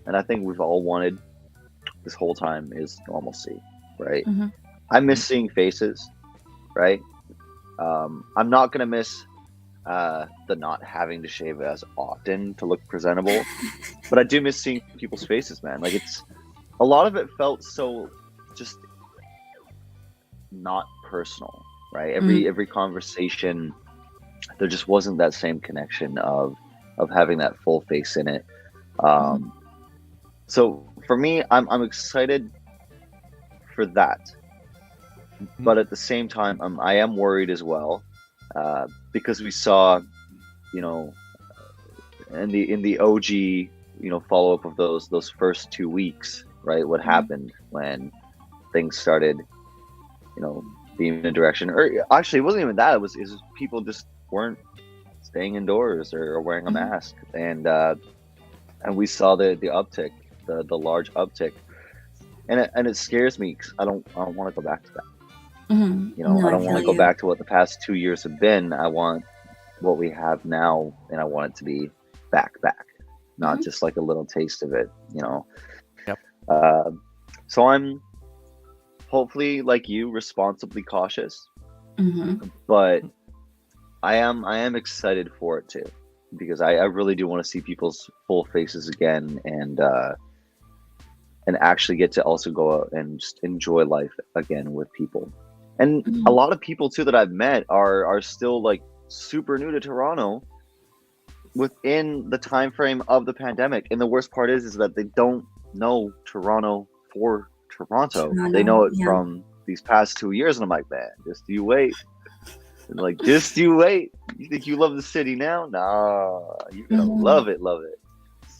and I think we've all wanted this whole time, is normalcy, right? I miss seeing faces, right? I'm not gonna miss the not having to shave as often to look presentable, but I do miss seeing people's faces, man. Like, it's a lot of it felt so just not personal, right? Every conversation there just wasn't that same connection of having that full face in it. So for me, I'm excited for that, but at the same time, I am worried as well, because we saw, you know, in the OG, follow up of those first 2 weeks, right? What happened when things started, being in a direction, or actually, it wasn't even that. It was people just weren't staying indoors or wearing a mask, and we saw the uptick, the large uptick, and it scares me because I don't want to go back to that. No, I don't feel want to go you. back to what the past 2 years have been. I want what we have now, and I want it to be back, not just like a little taste of it. Yep. So I'm hopefully, like you, responsibly cautious, but I am excited for it too, because I really do want to see people's full faces again, and actually get to also go out and just enjoy life again with people. And a lot of people too that I've met are still like super new to Toronto within the time frame of the pandemic. And the worst part is that they don't know Toronto for Toronto. They know it from these past 2 years, and I'm like, man, just you wait. And like, just you wait. You think you love the city now? Nah, you're gonna love it. Well,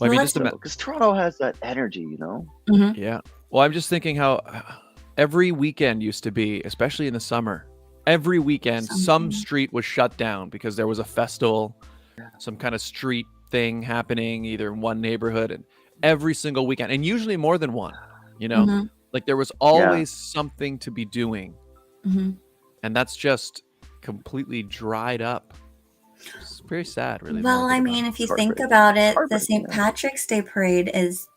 I mean, just because Toronto has that energy, Yeah. Well, I'm just thinking how every weekend used to be, especially in the summer. Every weekend, some street was shut down because there was a festival, some kind of street thing happening either in one neighborhood, and every single weekend, and usually more than one. Like there was always something to be doing, and that's just completely dried up. It's very sad, really. Well, I mean, if you think about it, the St. Patrick's Day parade is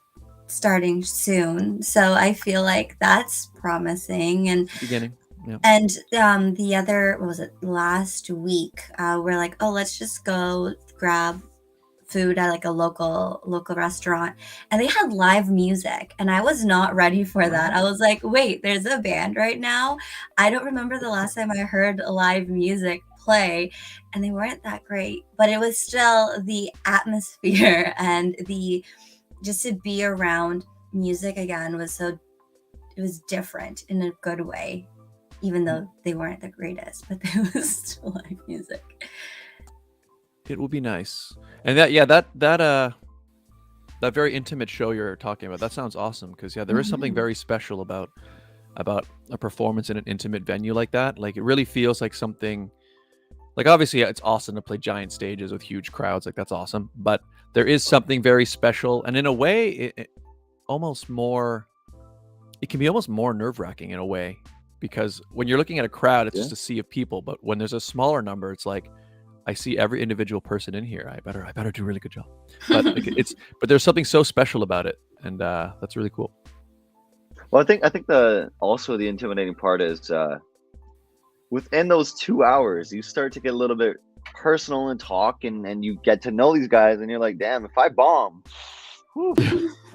starting soon, so I feel like that's promising. And beginning. Yeah. And the other, what was it, last week, we're like, oh, let's just go grab food at like a local restaurant, and they had live music, and I was not ready for that. I was like, wait, there's a band right now? I don't remember the last time I heard live music play, and they weren't that great, but it was still the atmosphere and the just to be around music again it was different in a good way, even though they weren't the greatest, but there was still live music. It will be nice. And that very intimate show you're talking about, that sounds awesome, because there is something very special about a performance in an intimate venue like that. Like it really feels like something, like obviously it's awesome to play giant stages with huge crowds, like that's awesome, but there is something very special, and in a way it can be almost more nerve-wracking in a way, because when you're looking at a crowd, it's just a sea of people, but when there's a smaller number, it's like, I see every individual person in here. I better do a really good job. But but there's something so special about it, and that's really cool. Well, I think the intimidating part is within those 2 hours, you start to get a little bit personal and talk, and you get to know these guys, and you're like, damn, if I bomb,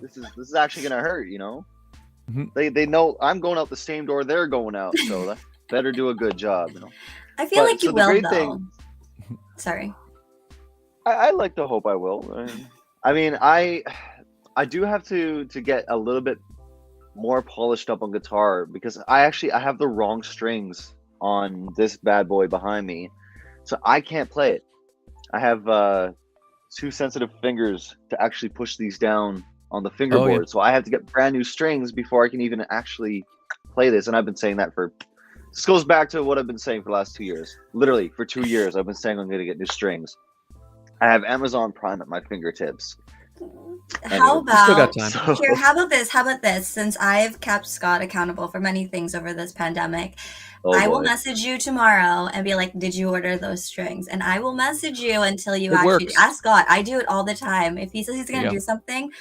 this is actually gonna hurt, They know I'm going out the same door they're going out, so I better do a good job, I feel like you will, though. Sorry. I like to hope I will. I mean, I do have to get a little bit more polished up on guitar, because I have the wrong strings on this bad boy behind me, so I can't play it. I have too sensitive fingers to actually push these down on the fingerboard, so I have to get brand new strings before I can even actually play this. And I've been saying that this goes back to what I've been saying for the last 2 years. Literally, for 2 years, I've been saying I'm going to get new strings. I have Amazon Prime at my fingertips. How about still got time. Here? How about this? Since I've kept Scott accountable for many things over this pandemic, I will message you tomorrow and be like, "Did you order those strings?" And I will message you until you actually ask Scott. I do it all the time. If he says he's going to do something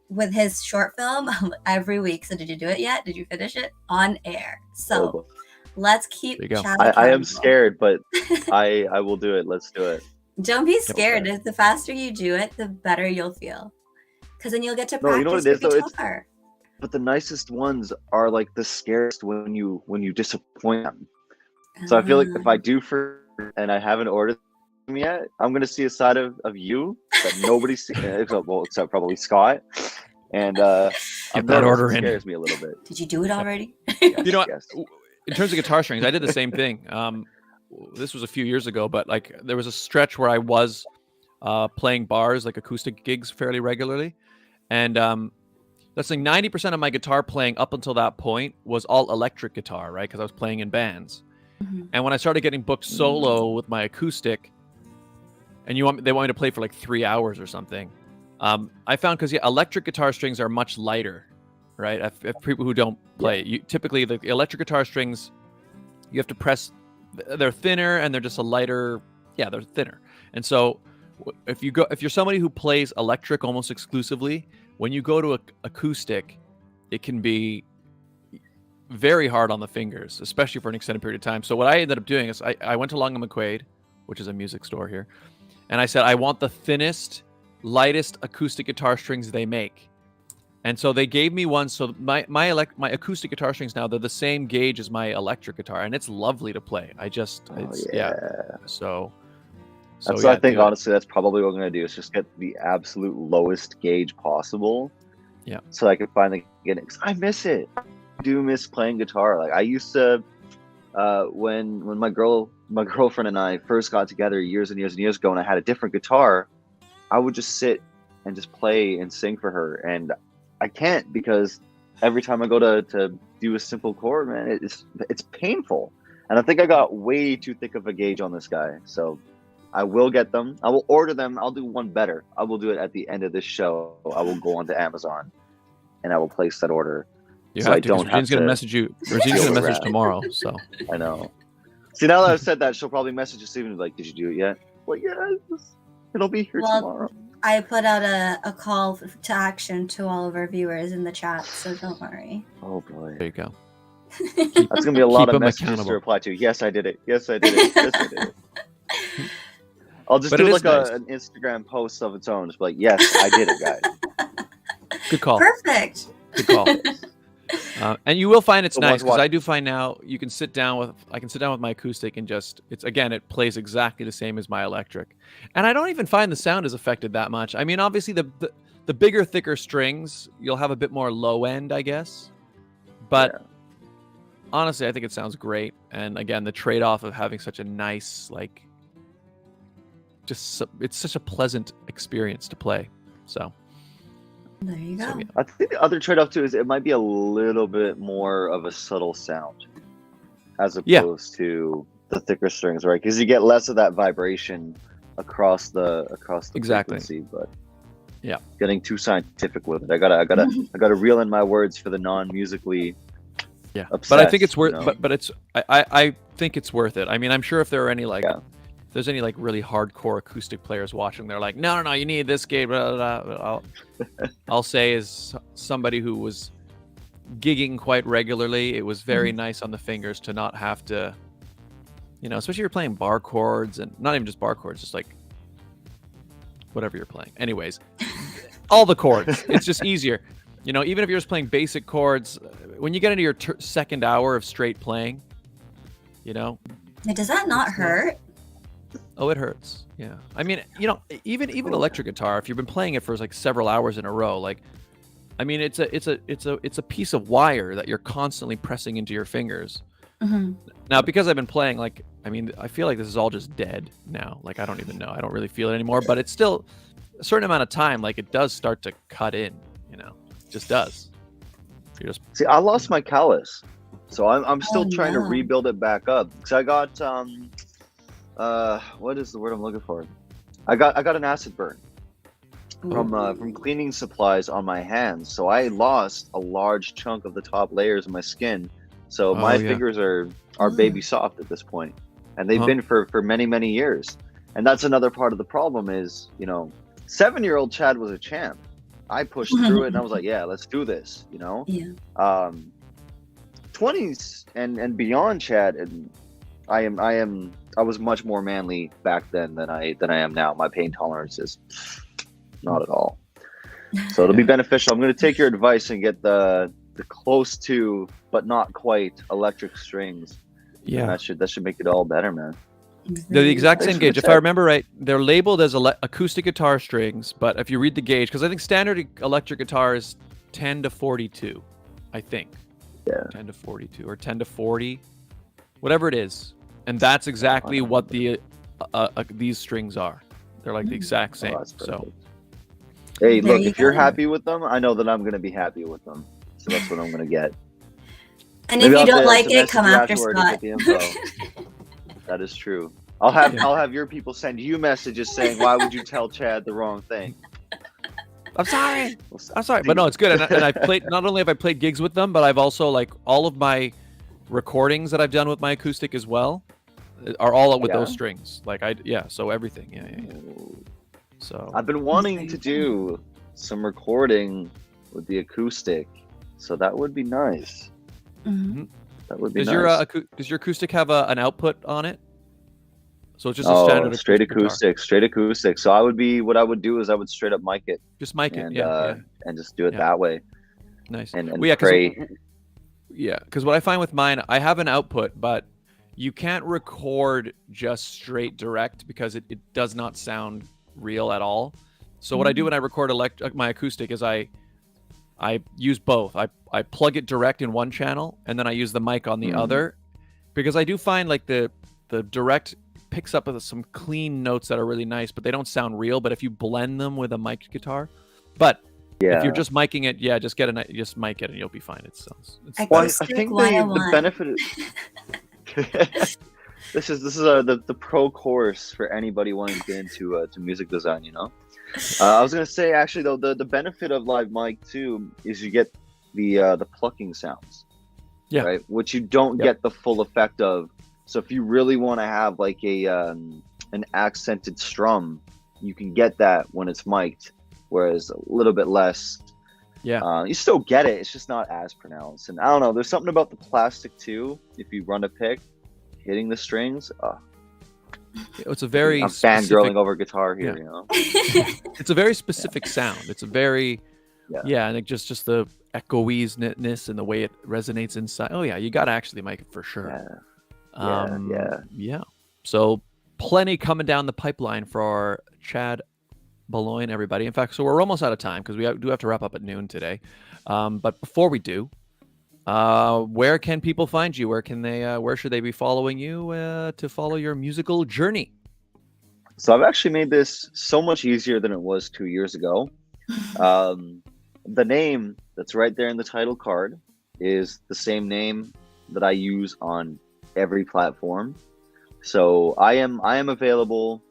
with his short film every week, so did you do it yet? Did you finish it on air? So. Let's keep chatting. I am scared, but I will do it. Let's do it. Don't be scared. The faster you do it, the better you'll feel. Because then you'll get to practice your guitar. But the nicest ones are like the scariest when you disappoint them. So I feel like if I do and I haven't ordered yet. I'm gonna see a side of you that nobody's seen, except probably Scott. And Get that order in. Scares me a little bit. Did you do it already? You know what? Yes. In terms of guitar strings, I did the same thing. This was a few years ago, but like there was a stretch where I was playing bars, like acoustic gigs, fairly regularly, and that's like 90% of my guitar playing up until that point was all electric guitar, right? Because I was playing in bands. And when I started getting booked solo with my acoustic, and they want me to play for like 3 hours or something, I found because electric guitar strings are much lighter, right? If people who don't play, typically the electric guitar strings, you have to press. They're thinner and they're just a lighter. Yeah, they're thinner. And so if you're somebody who plays electric almost exclusively, when you go to acoustic, it can be very hard on the fingers, especially for an extended period of time. So what I ended up doing is I went to Long & McQuaid, which is a music store here, and I said, I want the thinnest, lightest acoustic guitar strings they make. And so they gave me one. So my acoustic guitar strings now, they're the same gauge as my electric guitar, and it's lovely to play. So that's what I think, honestly, that's probably what I'm going to do is just get the absolute lowest gauge possible. Yeah. So I can finally get it. 'Cause I miss it. I do miss playing guitar. Like I used to, when my girlfriend and I first got together years and years and years ago, and I had a different guitar, I would just sit and just play and sing for her. And I can't, because every time I go to do a simple chord, man, it's painful. And I think I got way too thick of a gauge on this guy. So I will get them. I will order them. I'll do one better. I will do it at the end of this show. I will go onto Amazon and I will place that order. Regine's going to message you. Regine's going to message tomorrow. So I know. See, now that I've said that, she'll probably message us even like, did you do it yet? Well, yeah, it'll be here tomorrow. I put out a call to action to all of our viewers in the chat, so don't worry. Oh boy. There you go. That's going to be a lot of messages to reply to. Yes, I did it. Yes, I did it. Yes, I did it. I'll just do like an Instagram post of its own. Just be like, yes, I did it, guys. Good call. Perfect. Good call. And you will find it's nice, because I do find now I can sit down with my acoustic and just, it plays exactly the same as my electric. And I don't even find the sound is affected that much. I mean, obviously the bigger, thicker strings, you'll have a bit more low end, I guess. But honestly, I think it sounds great. And again, the trade-off of having such a nice, it's such a pleasant experience to play. So there you go. I think the other trade-off too is it might be a little bit more of a subtle sound as opposed to the thicker strings, right? Because you get less of that vibration across the frequency. But getting too scientific with it. I gotta reel in my words for the non-musically. Yeah, obsessed, but I think it's worth. But it's I think it's worth it. I mean, I'm sure if there are any if there's any really hardcore acoustic players watching, they're like, no, you need this gauge. Blah, blah, blah. I'll say, as somebody who was gigging quite regularly, it was very nice on the fingers to not have to, especially if you're playing bar chords, and not even just bar chords, just like whatever you're playing. Anyways, all the chords. It's just easier. Even if you're just playing basic chords, when you get into your second hour of straight playing, Does that not hurt? Oh, it hurts. Yeah. I mean, even electric guitar, if you've been playing it for several hours in a row, it's a piece of wire that you're constantly pressing into your fingers. Mm-hmm. Now, because I've been playing, I feel like this is all just dead now. I don't even know. I don't really feel it anymore, but it's still a certain amount of time. It does start to cut in, it just does. See, I lost my callus, so I'm still trying to rebuild it back up. Because I got, what is the word I'm looking for? I got an acid burn from cleaning supplies on my hands, so I lost a large chunk of the top layers of my skin. So my fingers are baby soft at this point, and they've been for many years. And that's another part of the problem is 7-year-old Chad was a champ. I pushed through it and I was like, yeah, let's do this. 20s and beyond, Chad, and I was much more manly back then than I am now. My pain tolerance is not at all. So it'll be beneficial. I'm going to take your advice and get the close to but not quite electric strings. Yeah, and that should make it all better, man. They're the exact Thanks same for the gauge. If I tip. remember right, they're labeled as acoustic guitar strings, but if you read the gauge, because I think standard electric guitar is 10 to 42, I think. Yeah. 10 to 42 or 10 to 40, whatever it is. And that's exactly what the these strings are. They're like the exact same. that's So perfect. Hey, There look, you if you're go. happy with them, I know that I'm going to be happy with them. So that's what I'm going to get. And Maybe if I'll you have don't to like it, message come you after afterward to Scott. get the info. That is true. I'll have your people send you messages saying, why would you tell Chad the wrong thing? I'm sorry. But no, it's good. And I played, not only have I played gigs with them, but I've also, like, all of my recordings that I've done with my acoustic as well are all with those strings. Like, so everything. Yeah. So I've been wanting to do some recording with the acoustic, so that would be nice. Mm-hmm. That would be does nice. does your acoustic have an output on it? So it's just a standard straight acoustic. straight acoustic. So what I would do is I would straight up mic it. Just mic it, and just do it that way. Nice. And pray. Because what I find with mine, I have an output, but you can't record just straight direct because it does not sound real at all. So what I do when I record my acoustic is I use both. I plug it direct in one channel and then I use the mic on the other, because I do find like the direct picks up with some clean notes that are really nice, but they don't sound real. But if you blend them with a mic guitar, if you're just miking it, just mic it and you'll be fine. It sounds. Well, I think the benefit is this is the pro course for anybody wanting to get into to music design. You know, I was gonna say actually though the benefit of live mic too is you get the plucking sounds, right, which you don't get the full effect of. So if you really want to have like an accented strum, you can get that when it's mic'd, whereas a little bit less. You still get it. It's just not as pronounced. And I don't know. There's something about the plastic too. If you run a pick, hitting the strings. It's a very. I'm fangirling over guitar here. You know. It's a very specific sound. It's a very. And just the echoiness and the way it resonates inside. Oh yeah, you got to actually mic it for sure. So plenty coming down the pipeline for our Chad Beloin, everybody. In fact, so we're almost out of time because we do have to wrap up at noon today. But before we do, where can people find you? Where should they be following you to follow your musical journey? So I've actually made this so much easier than it was 2 years ago. The name that's right there in the title card is the same name that I use on every platform. So I am available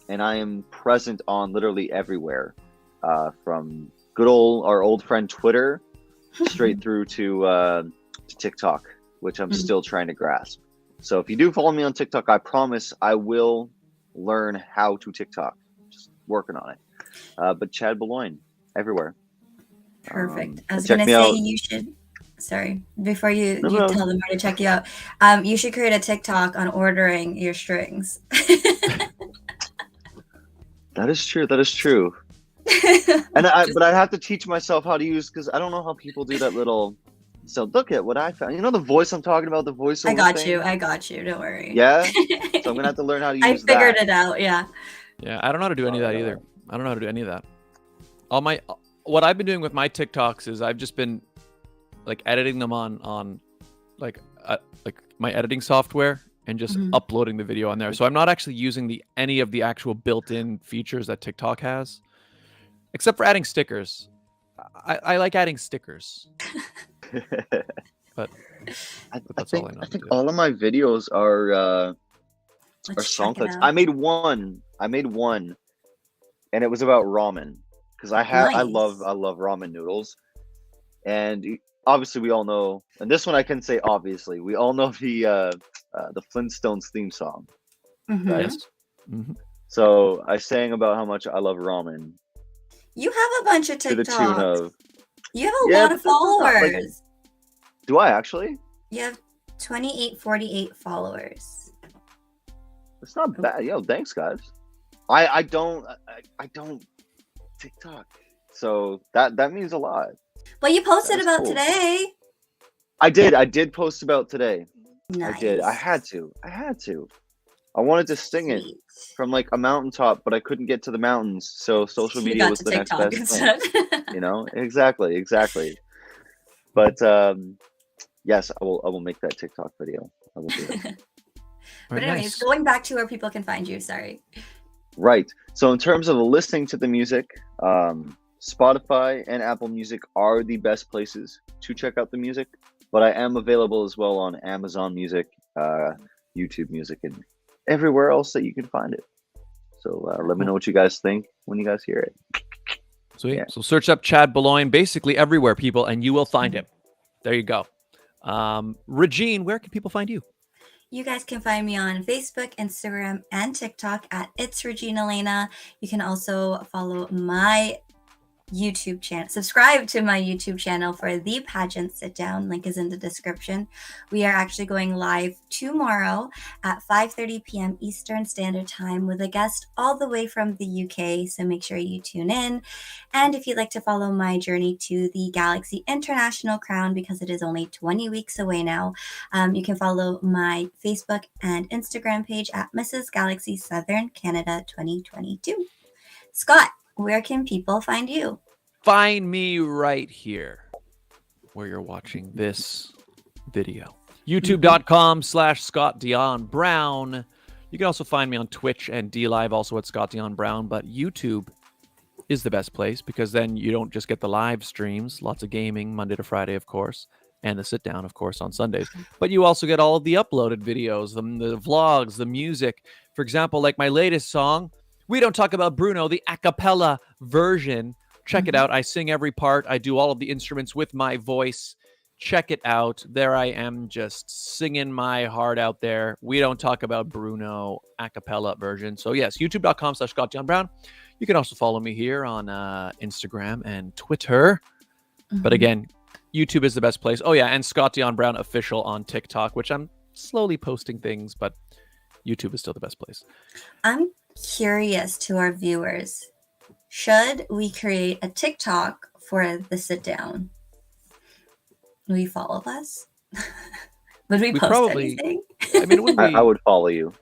and I am present on literally everywhere, from our old friend Twitter straight through to TikTok, which I'm still trying to grasp. So if you do follow me on TikTok, I promise I will learn how to TikTok. Just working on it. But Chad Beloin everywhere. Perfect. I was gonna say you should. Sorry, before you tell them where to check you out, you should create a TikTok on ordering your strings. That is true. But I have to teach myself how to use, because I don't know how people do that little. So look at what I found. You know the voice I'm talking about, the voice. I got you. Don't worry. Yeah. So I'm gonna have to learn how to use. I figured it out. Yeah. Yeah, I don't know how to do any of that either. I don't know how to do any of that. What I've been doing with my TikToks is I've just been like editing them on like my editing software and just uploading the video on there. So I'm not actually using any of the actual built-in features that TikTok has, except for adding stickers. I like adding stickers. But that's all I know. I think all of my videos are song clips. I made one, and it was about ramen, because I love ramen noodles, and obviously we all know, and this one I can say obviously, we all know the Flintstones theme song. Right? Yes. Mm-hmm. So I sang about how much I love ramen. You have a bunch of TikToks. To the tune of. You have a lot of followers. Do I actually? You have 2848 followers. It's not bad. Yo, thanks guys. I don't TikTok, so that means a lot. Well, you posted about today. I did post about today. Nice. I did. I had to. I wanted to sing it Sweet. from like a mountaintop, but I couldn't get to the mountains, so social You media got was to the next TikTok best thing. instead. You know, exactly. But yes, I will make that TikTok video. I will do it. But Very anyways, nice. going back to where people can find you. Sorry. Right. So in terms of listening to the music, Spotify and Apple Music are the best places to check out the music. But I am available as well on Amazon Music, YouTube Music, and everywhere else that you can find it. So let me know what you guys think when you guys hear it. Sweet. Yeah. So search up Chad Beloin basically everywhere, people, and you will find him. There you go. Regine, where can people find you? You guys can find me on Facebook, Instagram, and TikTok at It's Regine Alaina. You can also follow my YouTube channel. Subscribe to my YouTube channel for the pageant sit down. Link is in the description. We are actually going live tomorrow at 5:30 p.m. Eastern Standard Time with a guest all the way from the UK. So make sure you tune in. And if you'd like to follow my journey to the Galaxy International Crown, because it is only 20 weeks away now, you can follow my Facebook and Instagram page at Mrs. Galaxy Southern Canada 2022. Scott, where can people find you? Find me right here where you're watching this video. YouTube.com/Scott Dion Brown. You can also find me on Twitch and DLive, also at Scott Dion Brown. But YouTube is the best place because then you don't just get the live streams, lots of gaming, Monday to Friday, of course, and the sit down, of course, on Sundays. But you also get all of the uploaded videos, the vlogs, the music. For example, like my latest song, We Don't Talk About Bruno, the a cappella version. Check it out. I sing every part. I do all of the instruments with my voice. Check it out. There I am just singing my heart out there. We Don't Talk About Bruno a cappella version. So yes, youtube.com/Scott Dion Brown. You can also follow me here on Instagram and Twitter. But again, YouTube is the best place. Oh yeah, and Scott Dion Brown official on TikTok, which I'm slowly posting things, but YouTube is still the best place. I'm curious to our viewers. Should we create a TikTok for the sit down? Will you follow us? Would we post probably- anything? I mean, it wouldn't be, I would follow you.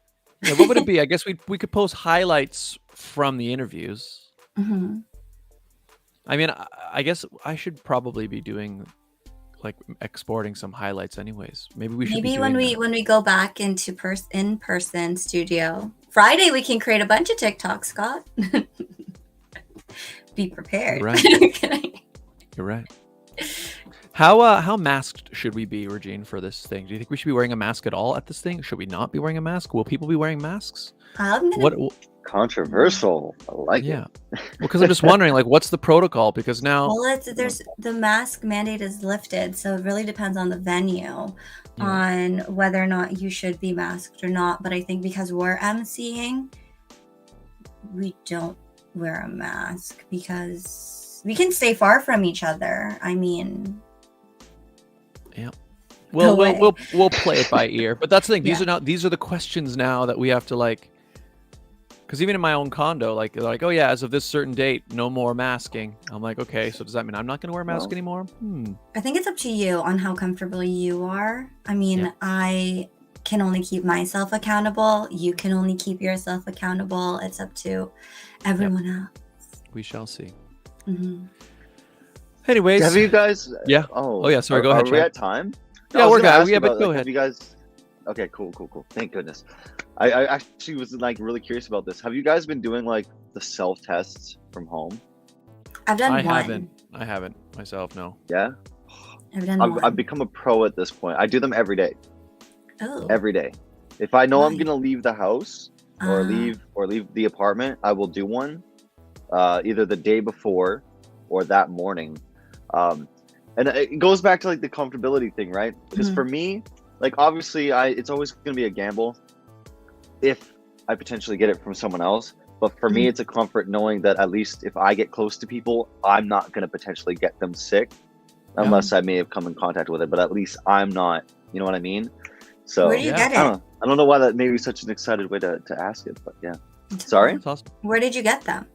yeah, what would it be? I guess we could post highlights from the interviews. Mhm. I mean, I guess I should probably be doing like exporting some highlights anyways. Maybe we should be Maybe doing when we go back into in-person studio. Friday we can create a bunch of TikToks, Scott. Be prepared. Right. You're right. How masked should we be, Regine, for this thing? Do you think we should be wearing a mask at all at this thing? Should we not be wearing a mask? Will people be wearing masks? I'm gonna What? Controversial. I like Yeah. it. Well, because I'm just wondering, like, what's the protocol? Because now, Well, there's the mask mandate is lifted, so it really depends on the venue on whether or not you should be masked or not. But I think because we're emceeing, we don't wear a mask because we can stay far from each other. I mean, well, No way. we'll play it by ear. But that's the thing. Yeah. These are the questions now that we have to like. Because even in my own condo, like they're like, oh yeah, as of this certain date, no more masking. I'm like, okay, so does that mean I'm not going to wear a mask Well- anymore? I think it's up to you on how comfortable you are. I mean, Yeah. I can only keep myself accountable. You can only keep yourself accountable. It's up to everyone else. We shall see. Mhm. Anyways, Have you guys? Yeah. Oh. Oh, yeah, sorry, go ahead, Are we Chad. at time? Yeah, I was we're gonna good. ask Yeah, but about, go like, ahead. Have you guys? Okay, cool. Thank goodness. I actually was like really curious about this. Have you guys been doing like the self tests from home? I've done I one. haven't myself. No. Yeah. I've done I've one. become a pro at this point. I do them every day. Oh. Every day. If I know I'm Nice. gonna leave the house or leave the apartment, I will do one. Either the day before or that morning. And it goes back to like the comfortability thing, right? Because Mhm. for me, like obviously it's always gonna be a gamble if I potentially get it from someone else. But for me, it's a comfort knowing that at least if I get close to people, I'm not gonna potentially get them sick, unless I may have come in contact with it. But at least I'm not. You know what I mean? So Where do you Yeah. get it? I don't know why that may be such an excited way to ask it, but yeah. Sorry? That's awesome. Where did you get them?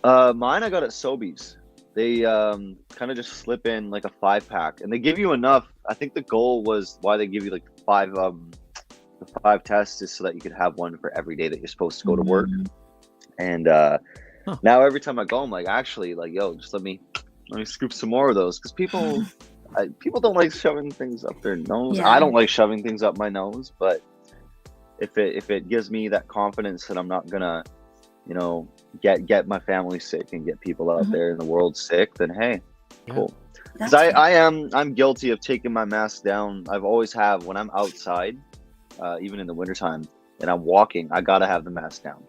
Mine I got at Sobeys. They kind of just slip in like a 5-pack, and they give you enough. I think the goal was why they give you like the 5 tests is so that you could have one for every day that you're supposed to go to work. And now every time I go, I'm like, actually, like, yo, just let me scoop some more of those, because people don't like shoving things up their nose. Yeah. I don't like shoving things up my nose, but if it gives me that confidence that I'm not gonna, you know, get my family sick and get people out there in the world sick, then hey, cool. Because I'm guilty of taking my mask down. I've always have when I'm outside, even in the wintertime, and I'm walking, I gotta have the mask down.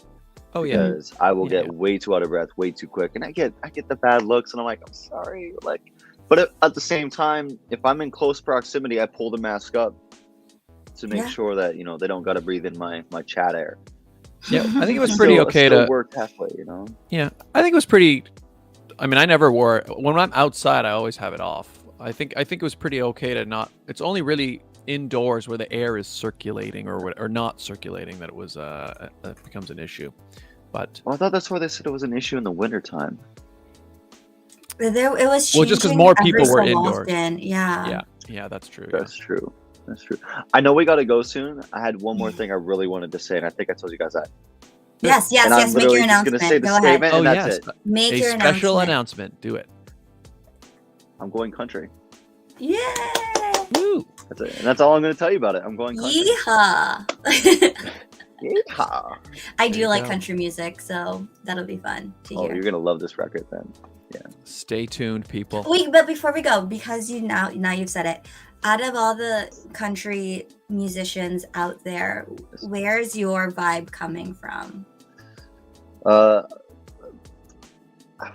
Oh yeah. Because I will get way too out of breath, way too quick, and I get the bad looks, and I'm like, I'm sorry, like. But at the same time, if I'm in close proximity, I pull the mask up to make sure that, you know, they don't got to breathe in my chat air. Yeah, I think it was pretty okay to work halfway, you know. Yeah, I think it was pretty. I mean, I never wore it when I'm outside. I always have it off. I think it was pretty okay to not. It's only really indoors where the air is circulating or not circulating that it was that becomes an issue. But I thought that's why they said it was an issue in the wintertime. It was well, just because more people were indoors. Yeah, that's true. That's true. I know we got to go soon. I had one more thing I really wanted to say, and I think I told you guys that. Yes. Make your announcement. Go ahead. Oh, yes. Make your special announcement. Do it. I'm going country. Yay! Woo! That's it. And that's all I'm going to tell you about it. I'm going country. Yeehaw! Yeehaw! I do like country music, so that'll be fun to hear. Oh, you're going to love this record then. Yeah. Stay tuned, people. Wait, but before we go, because now you've said it, out of all the country musicians out there, where's your vibe coming from? I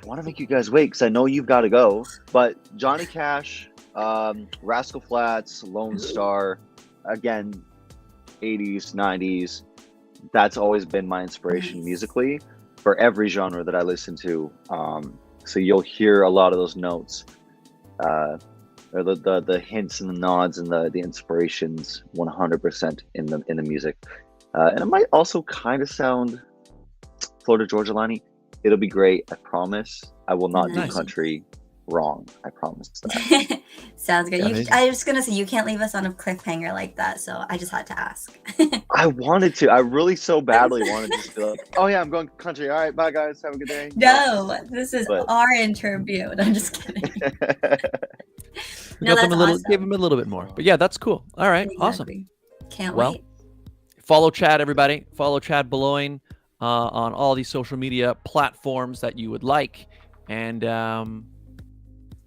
want to make you guys wait because I know you've got to go. But Johnny Cash, Rascal Flatts, Lone Star, again, 80s, 90s. That's always been my inspiration musically for every genre that I listen to. So you'll hear a lot of those notes, or the hints and the nods and the inspirations 100% in the music. And it might also kind of sound Florida Georgia Line. It'll be great. I promise. I will not do country wrong. I promise that. Sounds good. I was going to say, you can't leave us on a cliffhanger like that. So I just had to ask. I wanted to. I really so badly wanted to just be like, oh yeah, I'm going country. All right, bye guys. Have a good day. No, this is our interview. I'm just kidding. Give him a little bit more. But yeah, that's cool. All right. Exactly. Awesome. Can't wait. Follow Chad, everybody. Follow Chad Beloin on all these social media platforms that you would like. And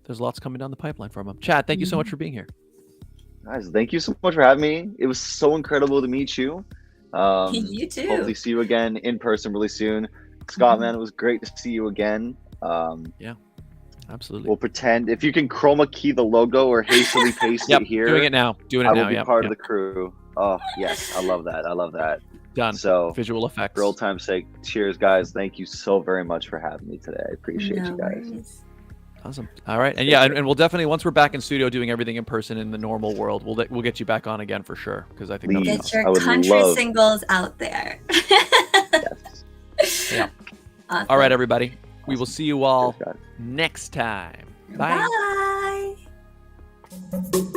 there's lots coming down the pipeline from him. Chad, thank you so much for being here. Guys, thank you so much for having me. It was so incredible to meet you. You too. Hopefully see you again in person really soon. Scott, man, it was great to see you again. Yeah, absolutely. We'll pretend if you can chroma key the logo or hastily paste it here. Doing it now. I will be part of the crew. Oh yes, I love that. Done. So visual effects. For old time's sake, cheers, guys. Thank you so very much for having me today. I appreciate you guys. Worries. Awesome. All right, and and we'll definitely, once we're back in studio doing everything in person in the normal world, we'll get you back on again for sure, because I think get your country singles out there. Yes. Yeah. Awesome. All right, everybody. We will see you all next time. Bye. Bye.